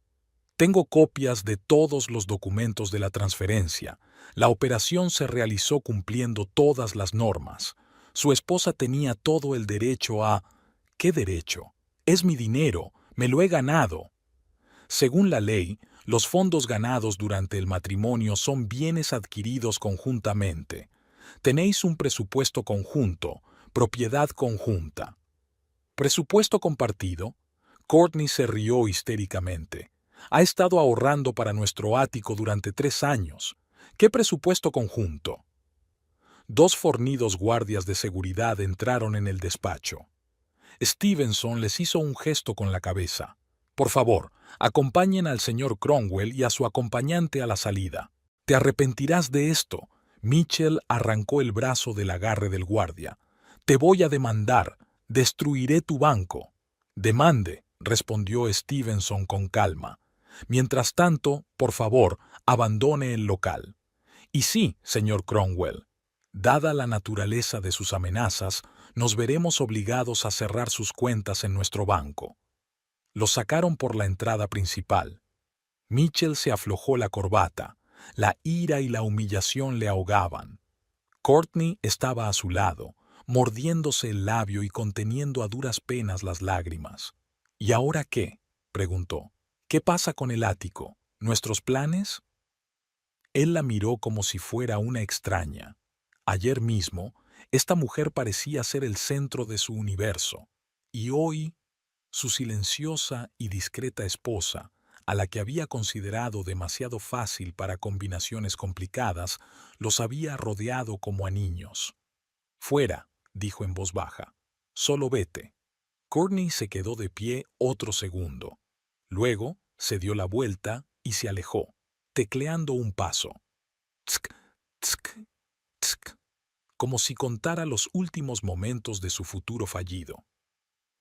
Tengo copias de todos los documentos de la transferencia. La operación se realizó cumpliendo todas las normas. Su esposa tenía todo el derecho a... ¿Qué derecho? Es mi dinero, me lo he ganado. Según la ley, los fondos ganados durante el matrimonio son bienes adquiridos conjuntamente. Tenéis un presupuesto conjunto, propiedad conjunta. ¿Presupuesto compartido? Courtney se rió histéricamente. Ha estado ahorrando para nuestro ático durante 3 años. ¿Qué presupuesto conjunto? 2 fornidos guardias de seguridad entraron en el despacho. Stevenson les hizo un gesto con la cabeza. Por favor, acompañen al señor Cromwell y a su acompañante a la salida. Te arrepentirás de esto. Mitchell arrancó el brazo del agarre del guardia. Te voy a demandar. Destruiré tu banco. Demande, respondió Stevenson con calma. Mientras tanto, por favor, abandone el local. Y sí, señor Cromwell, dada la naturaleza de sus amenazas, nos veremos obligados a cerrar sus cuentas en nuestro banco. Lo sacaron por la entrada principal. Mitchell se aflojó la corbata. La ira y la humillación le ahogaban. Courtney estaba a su lado, mordiéndose el labio y conteniendo a duras penas las lágrimas. ¿Y ahora qué?, preguntó. ¿Qué pasa con el ático? ¿Nuestros planes? Él la miró como si fuera una extraña. Ayer mismo, esta mujer parecía ser el centro de su universo. Y hoy, su silenciosa y discreta esposa, a la que había considerado demasiado fácil para combinaciones complicadas, los había rodeado como a niños. «Fuera», dijo en voz baja. «Solo vete». Courtney se quedó de pie otro segundo. Luego se dio la vuelta y se alejó, tecleando un paso. Tsk, tsk, tsk, como si contara los últimos momentos de su futuro fallido.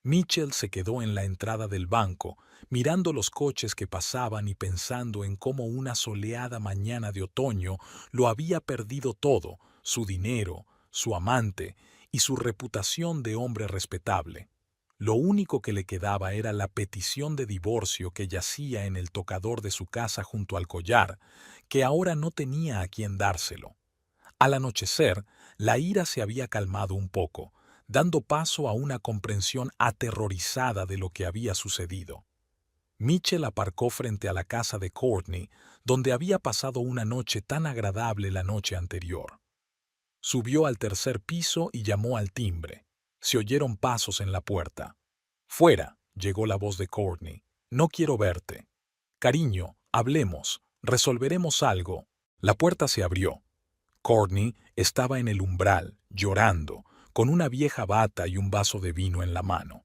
Mitchell se quedó en la entrada del banco, mirando los coches que pasaban y pensando en cómo una soleada mañana de otoño lo había perdido todo, su dinero, su amante y su reputación de hombre respetable. Lo único que le quedaba era la petición de divorcio que yacía en el tocador de su casa junto al collar, que ahora no tenía a quién dárselo. Al anochecer, la ira se había calmado un poco, dando paso a una comprensión aterrorizada de lo que había sucedido. Mitchell aparcó frente a la casa de Courtney, donde había pasado una noche tan agradable la noche anterior. Subió al 3er piso y llamó al timbre. Se oyeron pasos en la puerta. «Fuera», llegó la voz de Courtney. «No quiero verte». «Cariño, hablemos. Resolveremos algo». La puerta se abrió. Courtney estaba en el umbral, llorando, con una vieja bata y un vaso de vino en la mano.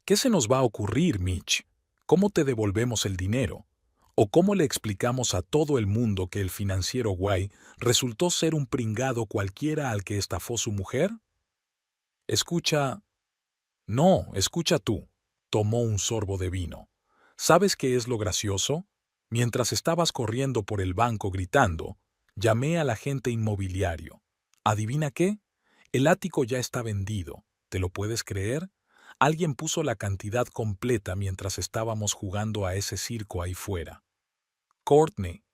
«¿Qué se nos va a ocurrir, Mitch? ¿Cómo te devolvemos el dinero? ¿O cómo le explicamos a todo el mundo que el financiero Guay resultó ser un pringado cualquiera al que estafó su mujer?» «Escucha...» «No, escucha tú». Tomó un sorbo de vino. «¿Sabes qué es lo gracioso? Mientras estabas corriendo por el banco gritando, llamé al agente inmobiliario. ¿Adivina qué? El ático ya está vendido. ¿Te lo puedes creer? Alguien puso la cantidad completa mientras estábamos jugando a ese circo ahí fuera». «Courtney,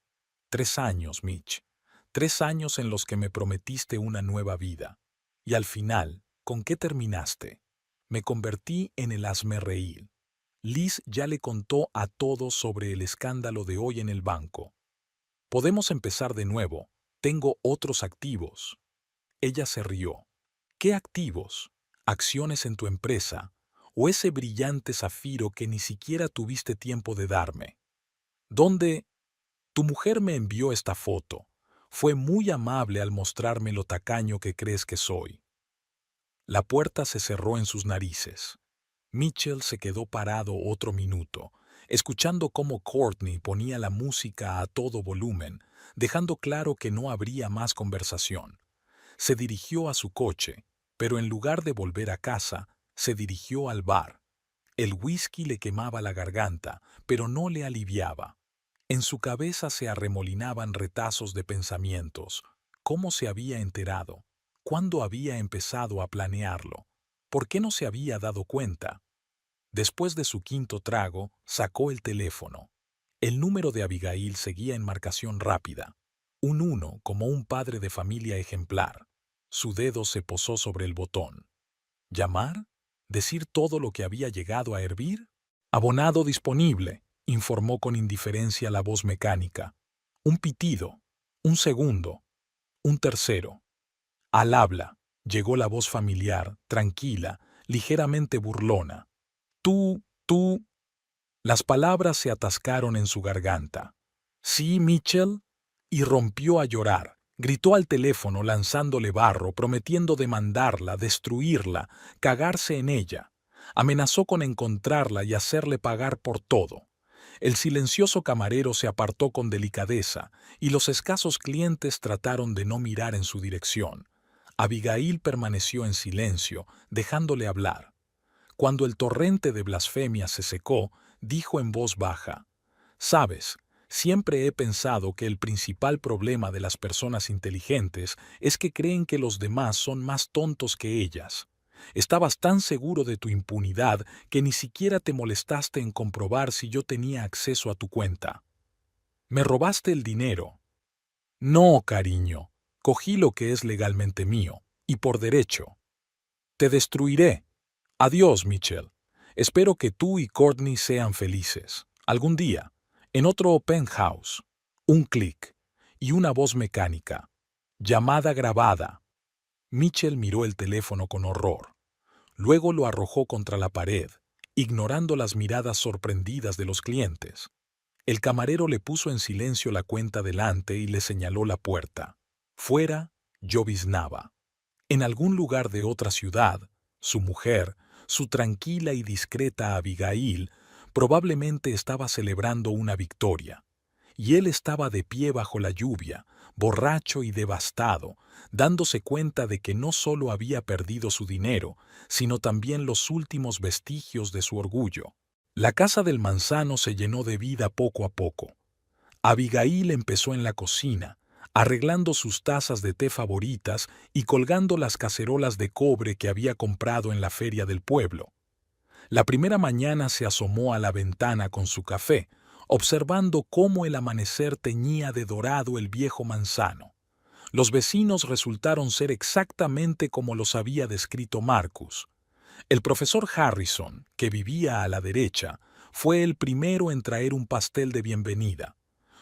3 años, Mitch. 3 años en los que me prometiste una nueva vida. Y al final, ¿con qué terminaste? Me convertí en el hazmerreír. Liz ya le contó a todos sobre el escándalo de hoy en el banco. Podemos empezar de nuevo. Tengo otros activos». Ella se rió. «¿Qué activos? ¿Acciones en tu empresa? ¿O ese brillante zafiro que ni siquiera tuviste tiempo de darme?» ¿Dónde? Tu mujer me envió esta foto. Fue muy amable al mostrarme lo tacaño que crees que soy. La puerta se cerró en sus narices. Mitchell se quedó parado otro minuto, escuchando cómo Courtney ponía la música a todo volumen, dejando claro que no habría más conversación. Se dirigió a su coche, pero en lugar de volver a casa, se dirigió al bar. El whisky le quemaba la garganta, pero no le aliviaba. En su cabeza se arremolinaban retazos de pensamientos. ¿Cómo se había enterado? ¿Cuándo había empezado a planearlo? ¿Por qué no se había dado cuenta? Después de su quinto trago, sacó el teléfono. El número de Abigail seguía en marcación rápida. Un 1 como un padre de familia ejemplar. Su dedo se posó sobre el botón. ¿Llamar? ¿Decir todo lo que había llegado a hervir? Abonado disponible, informó con indiferencia la voz mecánica. Un pitido, un segundo, un tercero. Al habla, llegó la voz familiar, tranquila, ligeramente burlona. Tú. Las palabras se atascaron en su garganta. ¿Sí, Mitchell? Y rompió a llorar. Gritó al teléfono lanzándole barro, prometiendo demandarla, destruirla, cagarse en ella. Amenazó con encontrarla y hacerle pagar por todo. El silencioso camarero se apartó con delicadeza y los escasos clientes trataron de no mirar en su dirección. Abigail permaneció en silencio, dejándole hablar. Cuando el torrente de blasfemia se secó, dijo en voz baja: «Sabes, siempre he pensado que el principal problema de las personas inteligentes es que creen que los demás son más tontos que ellas. Estabas tan seguro de tu impunidad que ni siquiera te molestaste en comprobar si yo tenía acceso a tu cuenta. Me robaste el dinero». «No, cariño, cogí lo que es legalmente mío, y por derecho. Te destruiré. Adiós, Mitchell. Espero que tú y Courtney sean felices. Algún día, en otro open house. Un clic y una voz mecánica. Llamada grabada. Mitchell miró el teléfono con horror. Luego lo arrojó contra la pared, ignorando las miradas sorprendidas de los clientes. El camarero le puso en silencio la cuenta delante y le señaló la puerta. Fuera, lloviznaba. En algún lugar de otra ciudad, su mujer, su tranquila y discreta Abigail, probablemente estaba celebrando una victoria. Y él estaba de pie bajo la lluvia, borracho y devastado, dándose cuenta de que no solo había perdido su dinero, sino también los últimos vestigios de su orgullo. La casa del manzano se llenó de vida poco a poco. Abigail empezó en la cocina, arreglando sus tazas de té favoritas y colgando las cacerolas de cobre que había comprado en la feria del pueblo. La primera mañana se asomó a la ventana con su café, observando cómo el amanecer teñía de dorado el viejo manzano. Los vecinos resultaron ser exactamente como los había descrito Marcus. El profesor Harrison, que vivía a la derecha, fue el primero en traer un pastel de bienvenida.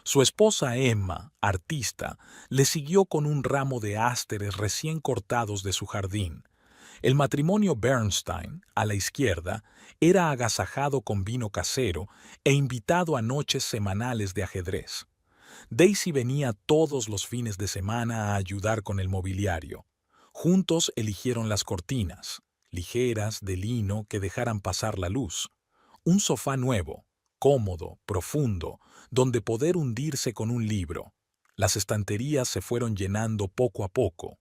Su esposa Emma, artista, le siguió con un ramo de ásteres recién cortados de su jardín. El matrimonio Bernstein, a la izquierda, era agasajado con vino casero e invitado a noches semanales de ajedrez. Daisy venía todos los fines de semana a ayudar con el mobiliario. Juntos eligieron las cortinas, ligeras, de lino, que dejaran pasar la luz. Un sofá nuevo, cómodo, profundo, donde poder hundirse con un libro. Las estanterías se fueron llenando poco a poco.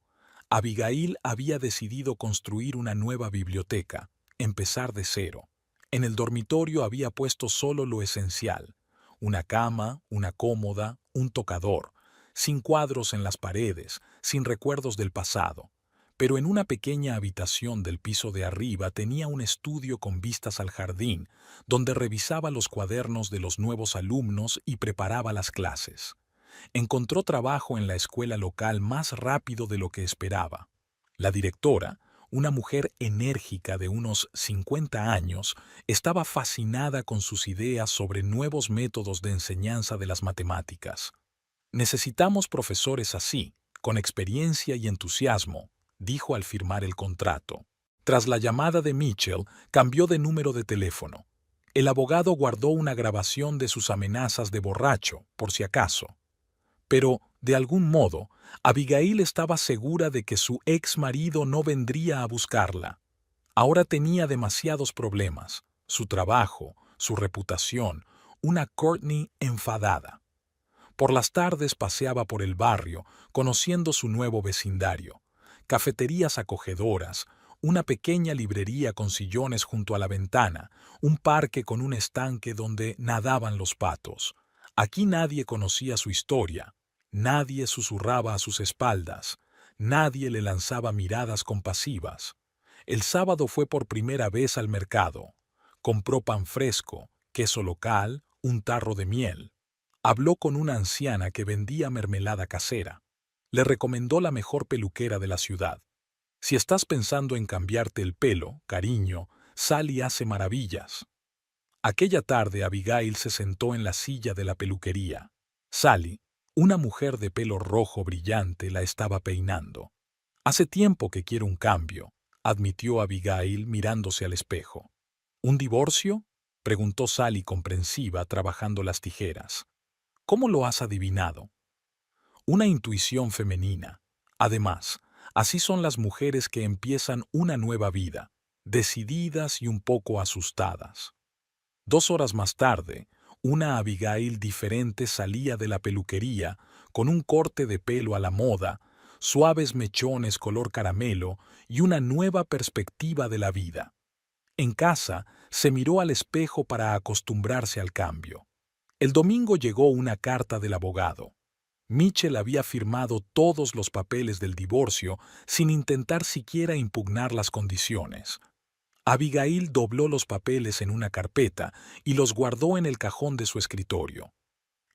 Abigail había decidido construir una nueva biblioteca, empezar de cero. En el dormitorio había puesto solo lo esencial: una cama, una cómoda, un tocador, sin cuadros en las paredes, sin recuerdos del pasado. Pero en una pequeña habitación del piso de arriba tenía un estudio con vistas al jardín, donde revisaba los cuadernos de los nuevos alumnos y preparaba las clases. Encontró trabajo en la escuela local más rápido de lo que esperaba. La directora, una mujer enérgica de unos 50 años, estaba fascinada con sus ideas sobre nuevos métodos de enseñanza de las matemáticas. «Necesitamos profesores así, con experiencia y entusiasmo», dijo al firmar el contrato. Tras la llamada de Mitchell, cambió de número de teléfono. El abogado guardó una grabación de sus amenazas de borracho, por si acaso. Pero, de algún modo, Abigail estaba segura de que su ex marido no vendría a buscarla. Ahora tenía demasiados problemas: su trabajo, su reputación, una Courtney enfadada. Por las tardes paseaba por el barrio, conociendo su nuevo vecindario: cafeterías acogedoras, una pequeña librería con sillones junto a la ventana, un parque con un estanque donde nadaban los patos. Aquí nadie conocía su historia, nadie susurraba a sus espaldas, nadie le lanzaba miradas compasivas. El sábado fue por primera vez al mercado. Compró pan fresco, queso local, un tarro de miel. Habló con una anciana que vendía mermelada casera. Le recomendó la mejor peluquera de la ciudad. Si estás pensando en cambiarte el pelo, cariño, Sally hace maravillas. Aquella tarde Abigail se sentó en la silla de la peluquería. Sally, una mujer de pelo rojo brillante, la estaba peinando. Hace tiempo que quiero un cambio, admitió Abigail mirándose al espejo. ¿Un divorcio?, preguntó Sally comprensiva, trabajando las tijeras. ¿Cómo lo has adivinado? Una intuición femenina. Además, así son las mujeres que empiezan una nueva vida, decididas y un poco asustadas. 2 horas más tarde, una Abigail diferente salía de la peluquería con un corte de pelo a la moda, suaves mechones color caramelo y una nueva perspectiva de la vida. En casa, se miró al espejo para acostumbrarse al cambio. El domingo llegó una carta del abogado. Mitchell había firmado todos los papeles del divorcio sin intentar siquiera impugnar las condiciones. Abigail dobló los papeles en una carpeta y los guardó en el cajón de su escritorio.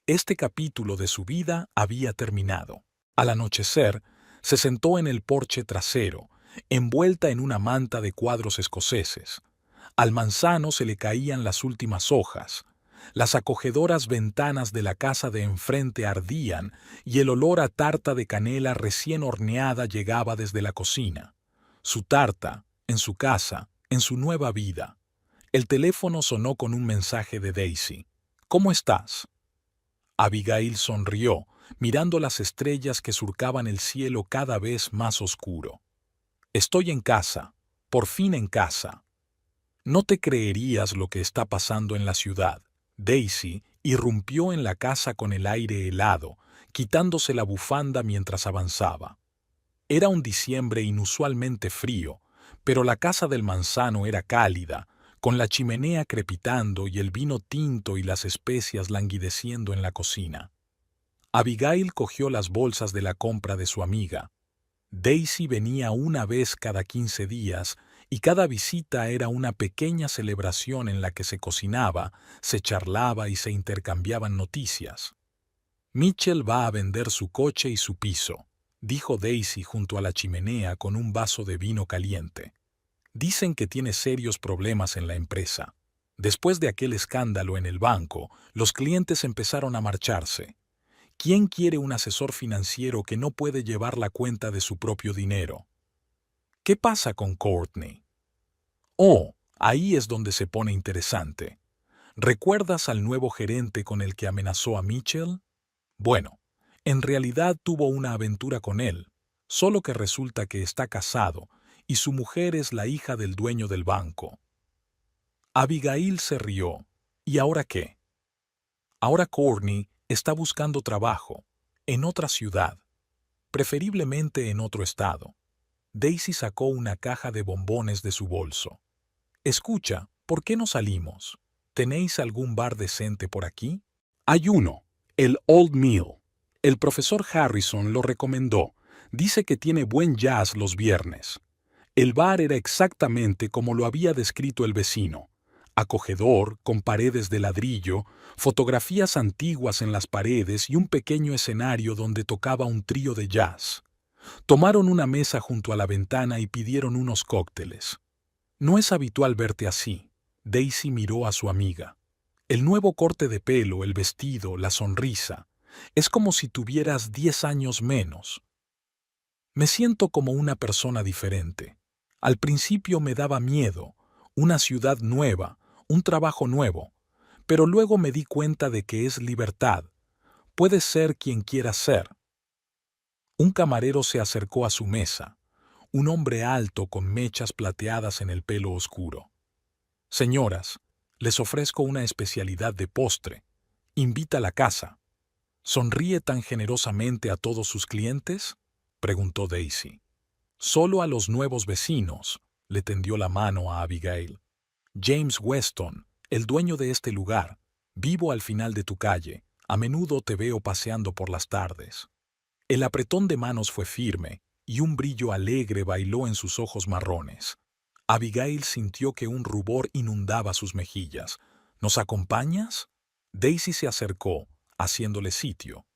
Este capítulo de su vida había terminado. Al anochecer, se sentó en el porche trasero, envuelta en una manta de cuadros escoceses. Al manzano se le caían las últimas hojas. Las acogedoras ventanas de la casa de enfrente ardían y el olor a tarta de canela recién horneada llegaba desde la cocina. Su tarta, en su casa, en su nueva vida. El teléfono sonó con un mensaje de Daisy. ¿Cómo estás? Abigail sonrió, mirando las estrellas que surcaban el cielo cada vez más oscuro. Estoy en casa, por fin en casa. No te creerías lo que está pasando en la ciudad. Daisy irrumpió en la casa con el aire helado, quitándose la bufanda mientras avanzaba. Era un diciembre inusualmente frío, pero la casa del manzano era cálida, con la chimenea crepitando y el vino tinto y las especias languideciendo en la cocina. Abigail cogió las bolsas de la compra de su amiga. Daisy venía una vez cada 15 días y cada visita era una pequeña celebración en la que se cocinaba, se charlaba y se intercambiaban noticias. Mitchell va a vender su coche y su piso, dijo Daisy junto a la chimenea con un vaso de vino caliente. Dicen que tiene serios problemas en la empresa. Después de aquel escándalo en el banco, los clientes empezaron a marcharse. ¿Quién quiere un asesor financiero que no puede llevar la cuenta de su propio dinero? ¿Qué pasa con Courtney? Oh, ahí es donde se pone interesante. ¿Recuerdas al nuevo gerente con el que amenazó a Mitchell? Bueno, en realidad tuvo una aventura con él, solo que resulta que está casado y su mujer es la hija del dueño del banco. Abigail se rió. ¿Y ahora qué? Ahora Courtney está buscando trabajo, en otra ciudad, preferiblemente en otro estado. Daisy sacó una caja de bombones de su bolso. Escucha, ¿por qué no salimos? ¿Tenéis algún bar decente por aquí? Hay uno, el Old Mill. El profesor Harrison lo recomendó. Dice que tiene buen jazz los viernes. El bar era exactamente como lo había descrito el vecino. Acogedor, con paredes de ladrillo, fotografías antiguas en las paredes y un pequeño escenario donde tocaba un trío de jazz. Tomaron una mesa junto a la ventana y pidieron unos cócteles. No es habitual verte así. Daisy miró a su amiga. El nuevo corte de pelo, el vestido, la sonrisa. Es como si tuvieras 10 años menos. Me siento como una persona diferente. Al principio me daba miedo. Una ciudad nueva, un trabajo nuevo, pero luego me di cuenta de que es libertad. Puedes ser quien quieras ser. Un camarero se acercó a su mesa, un hombre alto con mechas plateadas en el pelo oscuro. Señoras, les ofrezco una especialidad de postre. Invita a la casa. ¿Sonríe tan generosamente a todos sus clientes?, preguntó Daisy. Solo a los nuevos vecinos, le tendió la mano a Abigail. James Weston, el dueño de este lugar. Vivo al final de tu calle. A menudo te veo paseando por las tardes. El apretón de manos fue firme, y un brillo alegre bailó en sus ojos marrones. Abigail sintió que un rubor inundaba sus mejillas. ¿Nos acompañas? Daisy se acercó, haciéndole sitio.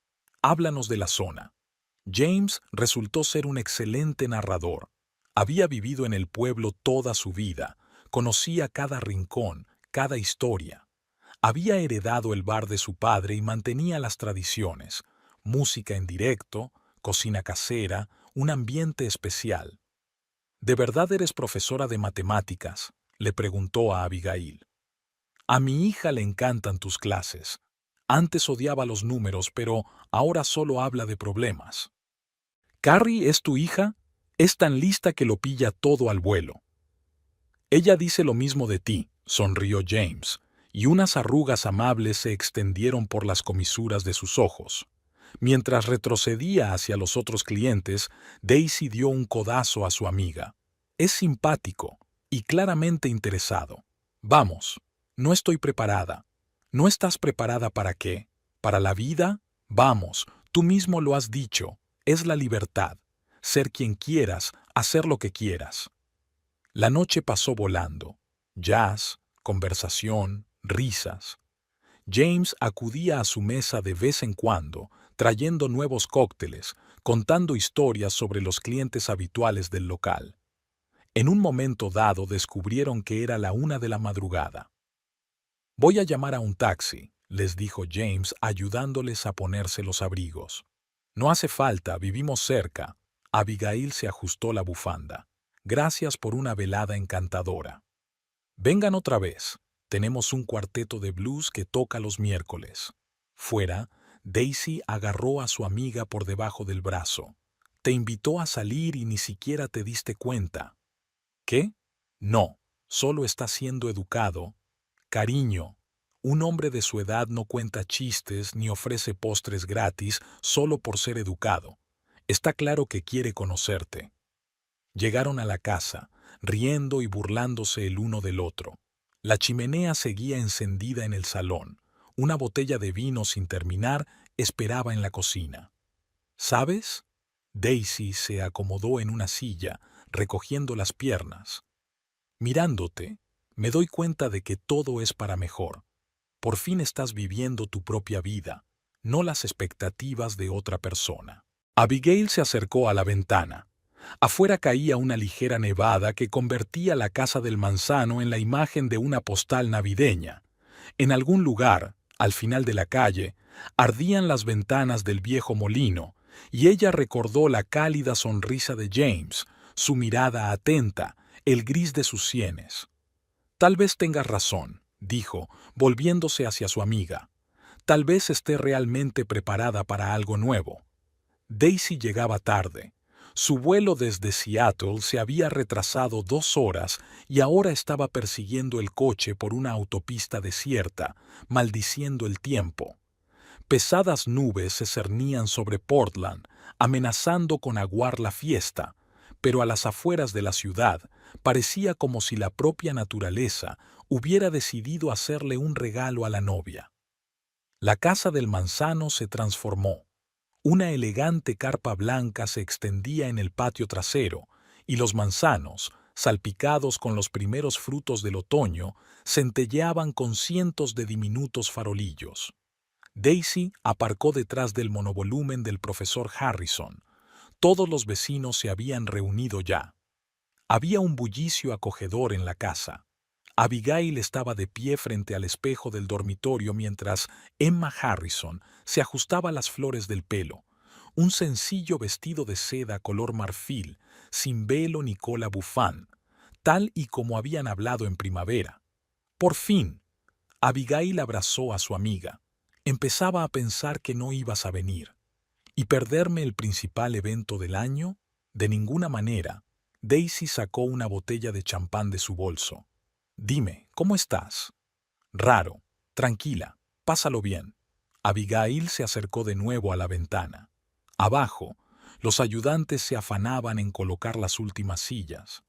Háblanos de la zona. James resultó ser un excelente narrador. Había vivido en el pueblo toda su vida, conocía cada rincón, cada historia. Había heredado el bar de su padre y mantenía las tradiciones, música en directo, cocina casera, un ambiente especial. ¿De verdad eres profesora de matemáticas?, le preguntó a Abigail. A mi hija le encantan tus clases. Antes odiaba los números, pero ahora solo habla de problemas. ¿Carrie es tu hija? Es tan lista que lo pilla todo al vuelo. Ella dice lo mismo de ti, sonrió James, y unas arrugas amables se extendieron por las comisuras de sus ojos. Mientras retrocedía hacia los otros clientes, Daisy dio un codazo a su amiga. Es simpático y claramente interesado. Vamos, no estoy preparada. ¿No estás preparada para qué? ¿Para la vida? Vamos, tú mismo lo has dicho. Es la libertad, ser quien quieras, hacer lo que quieras. La noche pasó volando. Jazz, conversación, risas. James acudía a su mesa de vez en cuando, trayendo nuevos cócteles, contando historias sobre los clientes habituales del local. En un momento dado descubrieron que era la 1 de la madrugada. Voy a llamar a un taxi, les dijo James, ayudándoles a ponerse los abrigos. No hace falta, vivimos cerca. Abigail se ajustó la bufanda. Gracias por una velada encantadora. Vengan otra vez. Tenemos un cuarteto de blues que toca los miércoles. Fuera, Daisy agarró a su amiga por debajo del brazo. Te invitó a salir y ni siquiera te diste cuenta. ¿Qué? No, solo está siendo educado. Cariño, un hombre de su edad no cuenta chistes ni ofrece postres gratis solo por ser educado. Está claro que quiere conocerte. Llegaron a la casa, riendo y burlándose el uno del otro. La chimenea seguía encendida en el salón. Una botella de vino sin terminar esperaba en la cocina. ¿Sabes? Daisy se acomodó en una silla, recogiendo las piernas. Mirándote, me doy cuenta de que todo es para mejor. Por fin estás viviendo tu propia vida, no las expectativas de otra persona. Abigail se acercó a la ventana. Afuera caía una ligera nevada que convertía la casa del manzano en la imagen de una postal navideña. En algún lugar, al final de la calle, ardían las ventanas del viejo molino, y ella recordó la cálida sonrisa de James, su mirada atenta, el gris de sus sienes. Tal vez tengas razón, dijo, volviéndose hacia su amiga. Tal vez esté realmente preparada para algo nuevo. Daisy llegaba tarde. Su vuelo desde Seattle se había retrasado 2 horas y ahora estaba persiguiendo el coche por una autopista desierta, maldiciendo el tiempo. Pesadas nubes se cernían sobre Portland, amenazando con aguar la fiesta, pero a las afueras de la ciudad parecía como si la propia naturaleza hubiera decidido hacerle un regalo a la novia. La casa del manzano se transformó. Una elegante carpa blanca se extendía en el patio trasero, y los manzanos, salpicados con los primeros frutos del otoño, centelleaban con cientos de diminutos farolillos. Daisy aparcó detrás del monovolumen del profesor Harrison. Todos los vecinos se habían reunido ya. Había un bullicio acogedor en la casa. Abigail estaba de pie frente al espejo del dormitorio mientras Emma Harrison se ajustaba las flores del pelo, un sencillo vestido de seda color marfil, sin velo ni cola bufán, tal y como habían hablado en primavera. Por fin, Abigail abrazó a su amiga. Empezaba a pensar que no ibas a venir. ¿Y perderme el principal evento del año? De ninguna manera. Daisy sacó una botella de champán de su bolso. Dime, ¿cómo estás? Raro. Tranquila. Pásalo bien. Abigail se acercó de nuevo a la ventana. Abajo, los ayudantes se afanaban en colocar las últimas sillas.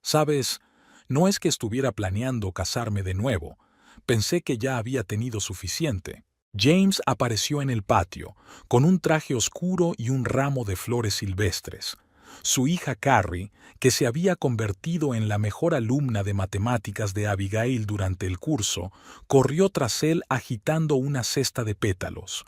Sabes, no es que estuviera planeando casarme de nuevo. Pensé que ya había tenido suficiente. James apareció en el patio, con un traje oscuro y un ramo de flores silvestres. Su hija Carrie, que se había convertido en la mejor alumna de matemáticas de Abigail durante el curso, corrió tras él agitando una cesta de pétalos.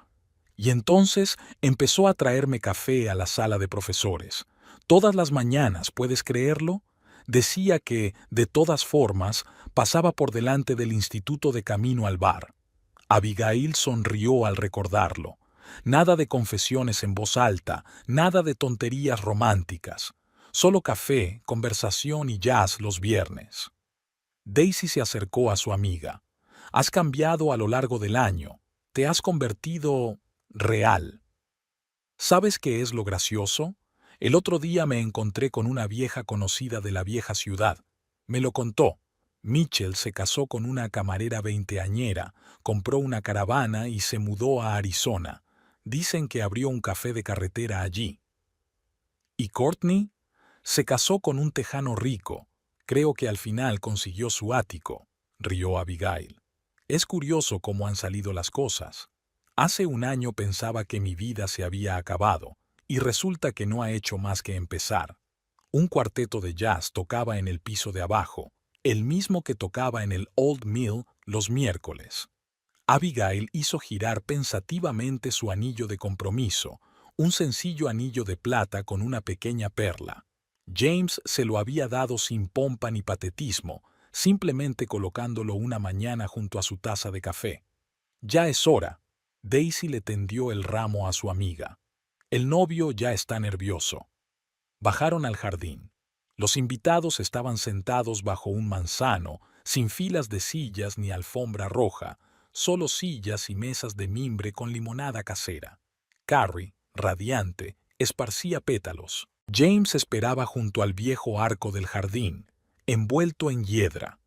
Y entonces empezó a traerme café a la sala de profesores. Todas las mañanas, ¿puedes creerlo? Decía que, de todas formas, pasaba por delante del instituto de camino al bar. Abigail sonrió al recordarlo. Nada de confesiones en voz alta, nada de tonterías románticas. Solo café, conversación y jazz los viernes. Daisy se acercó a su amiga. Has cambiado a lo largo del año. Te has convertido real. ¿Sabes qué es lo gracioso? El otro día me encontré con una vieja conocida de la vieja ciudad. Me lo contó. Mitchell se casó con una camarera veinteañera, compró una caravana y se mudó a Arizona. Dicen que abrió un café de carretera allí. ¿Y Courtney? Se casó con un tejano rico. Creo que al final consiguió su ático, rió Abigail. Es curioso cómo han salido las cosas. Hace un año pensaba que mi vida se había acabado, y resulta que no ha hecho más que empezar. Un cuarteto de jazz tocaba en el piso de abajo, el mismo que tocaba en el Old Mill los miércoles. Abigail hizo girar pensativamente su anillo de compromiso, un sencillo anillo de plata con una pequeña perla. James se lo había dado sin pompa ni patetismo, simplemente colocándolo una mañana junto a su taza de café. Ya es hora. Daisy le tendió el ramo a su amiga. El novio ya está nervioso. Bajaron al jardín. Los invitados estaban sentados bajo un manzano, sin filas de sillas ni alfombra roja, solo sillas y mesas de mimbre con limonada casera. Carrie, radiante, esparcía pétalos. James esperaba junto al viejo arco del jardín, envuelto en hiedra.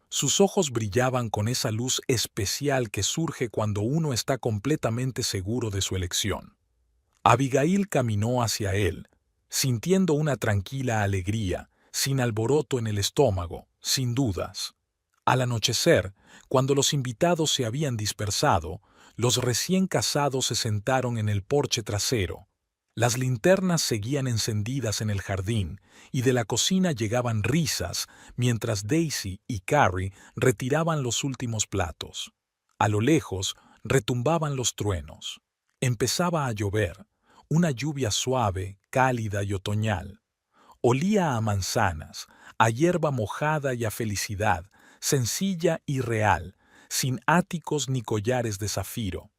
Sus ojos brillaban con esa luz especial que surge cuando uno está completamente seguro de su elección. Abigail caminó hacia él, sintiendo una tranquila alegría, sin alboroto en el estómago, sin dudas. Al anochecer, cuando los invitados se habían dispersado, los recién casados se sentaron en el porche trasero. Las linternas seguían encendidas en el jardín y de la cocina llegaban risas mientras Daisy y Carrie retiraban los últimos platos. A lo lejos retumbaban los truenos. Empezaba a llover, una lluvia suave, cálida y otoñal. Olía a manzanas, a hierba mojada y a felicidad, sencilla y real, sin áticos ni collares de zafiro.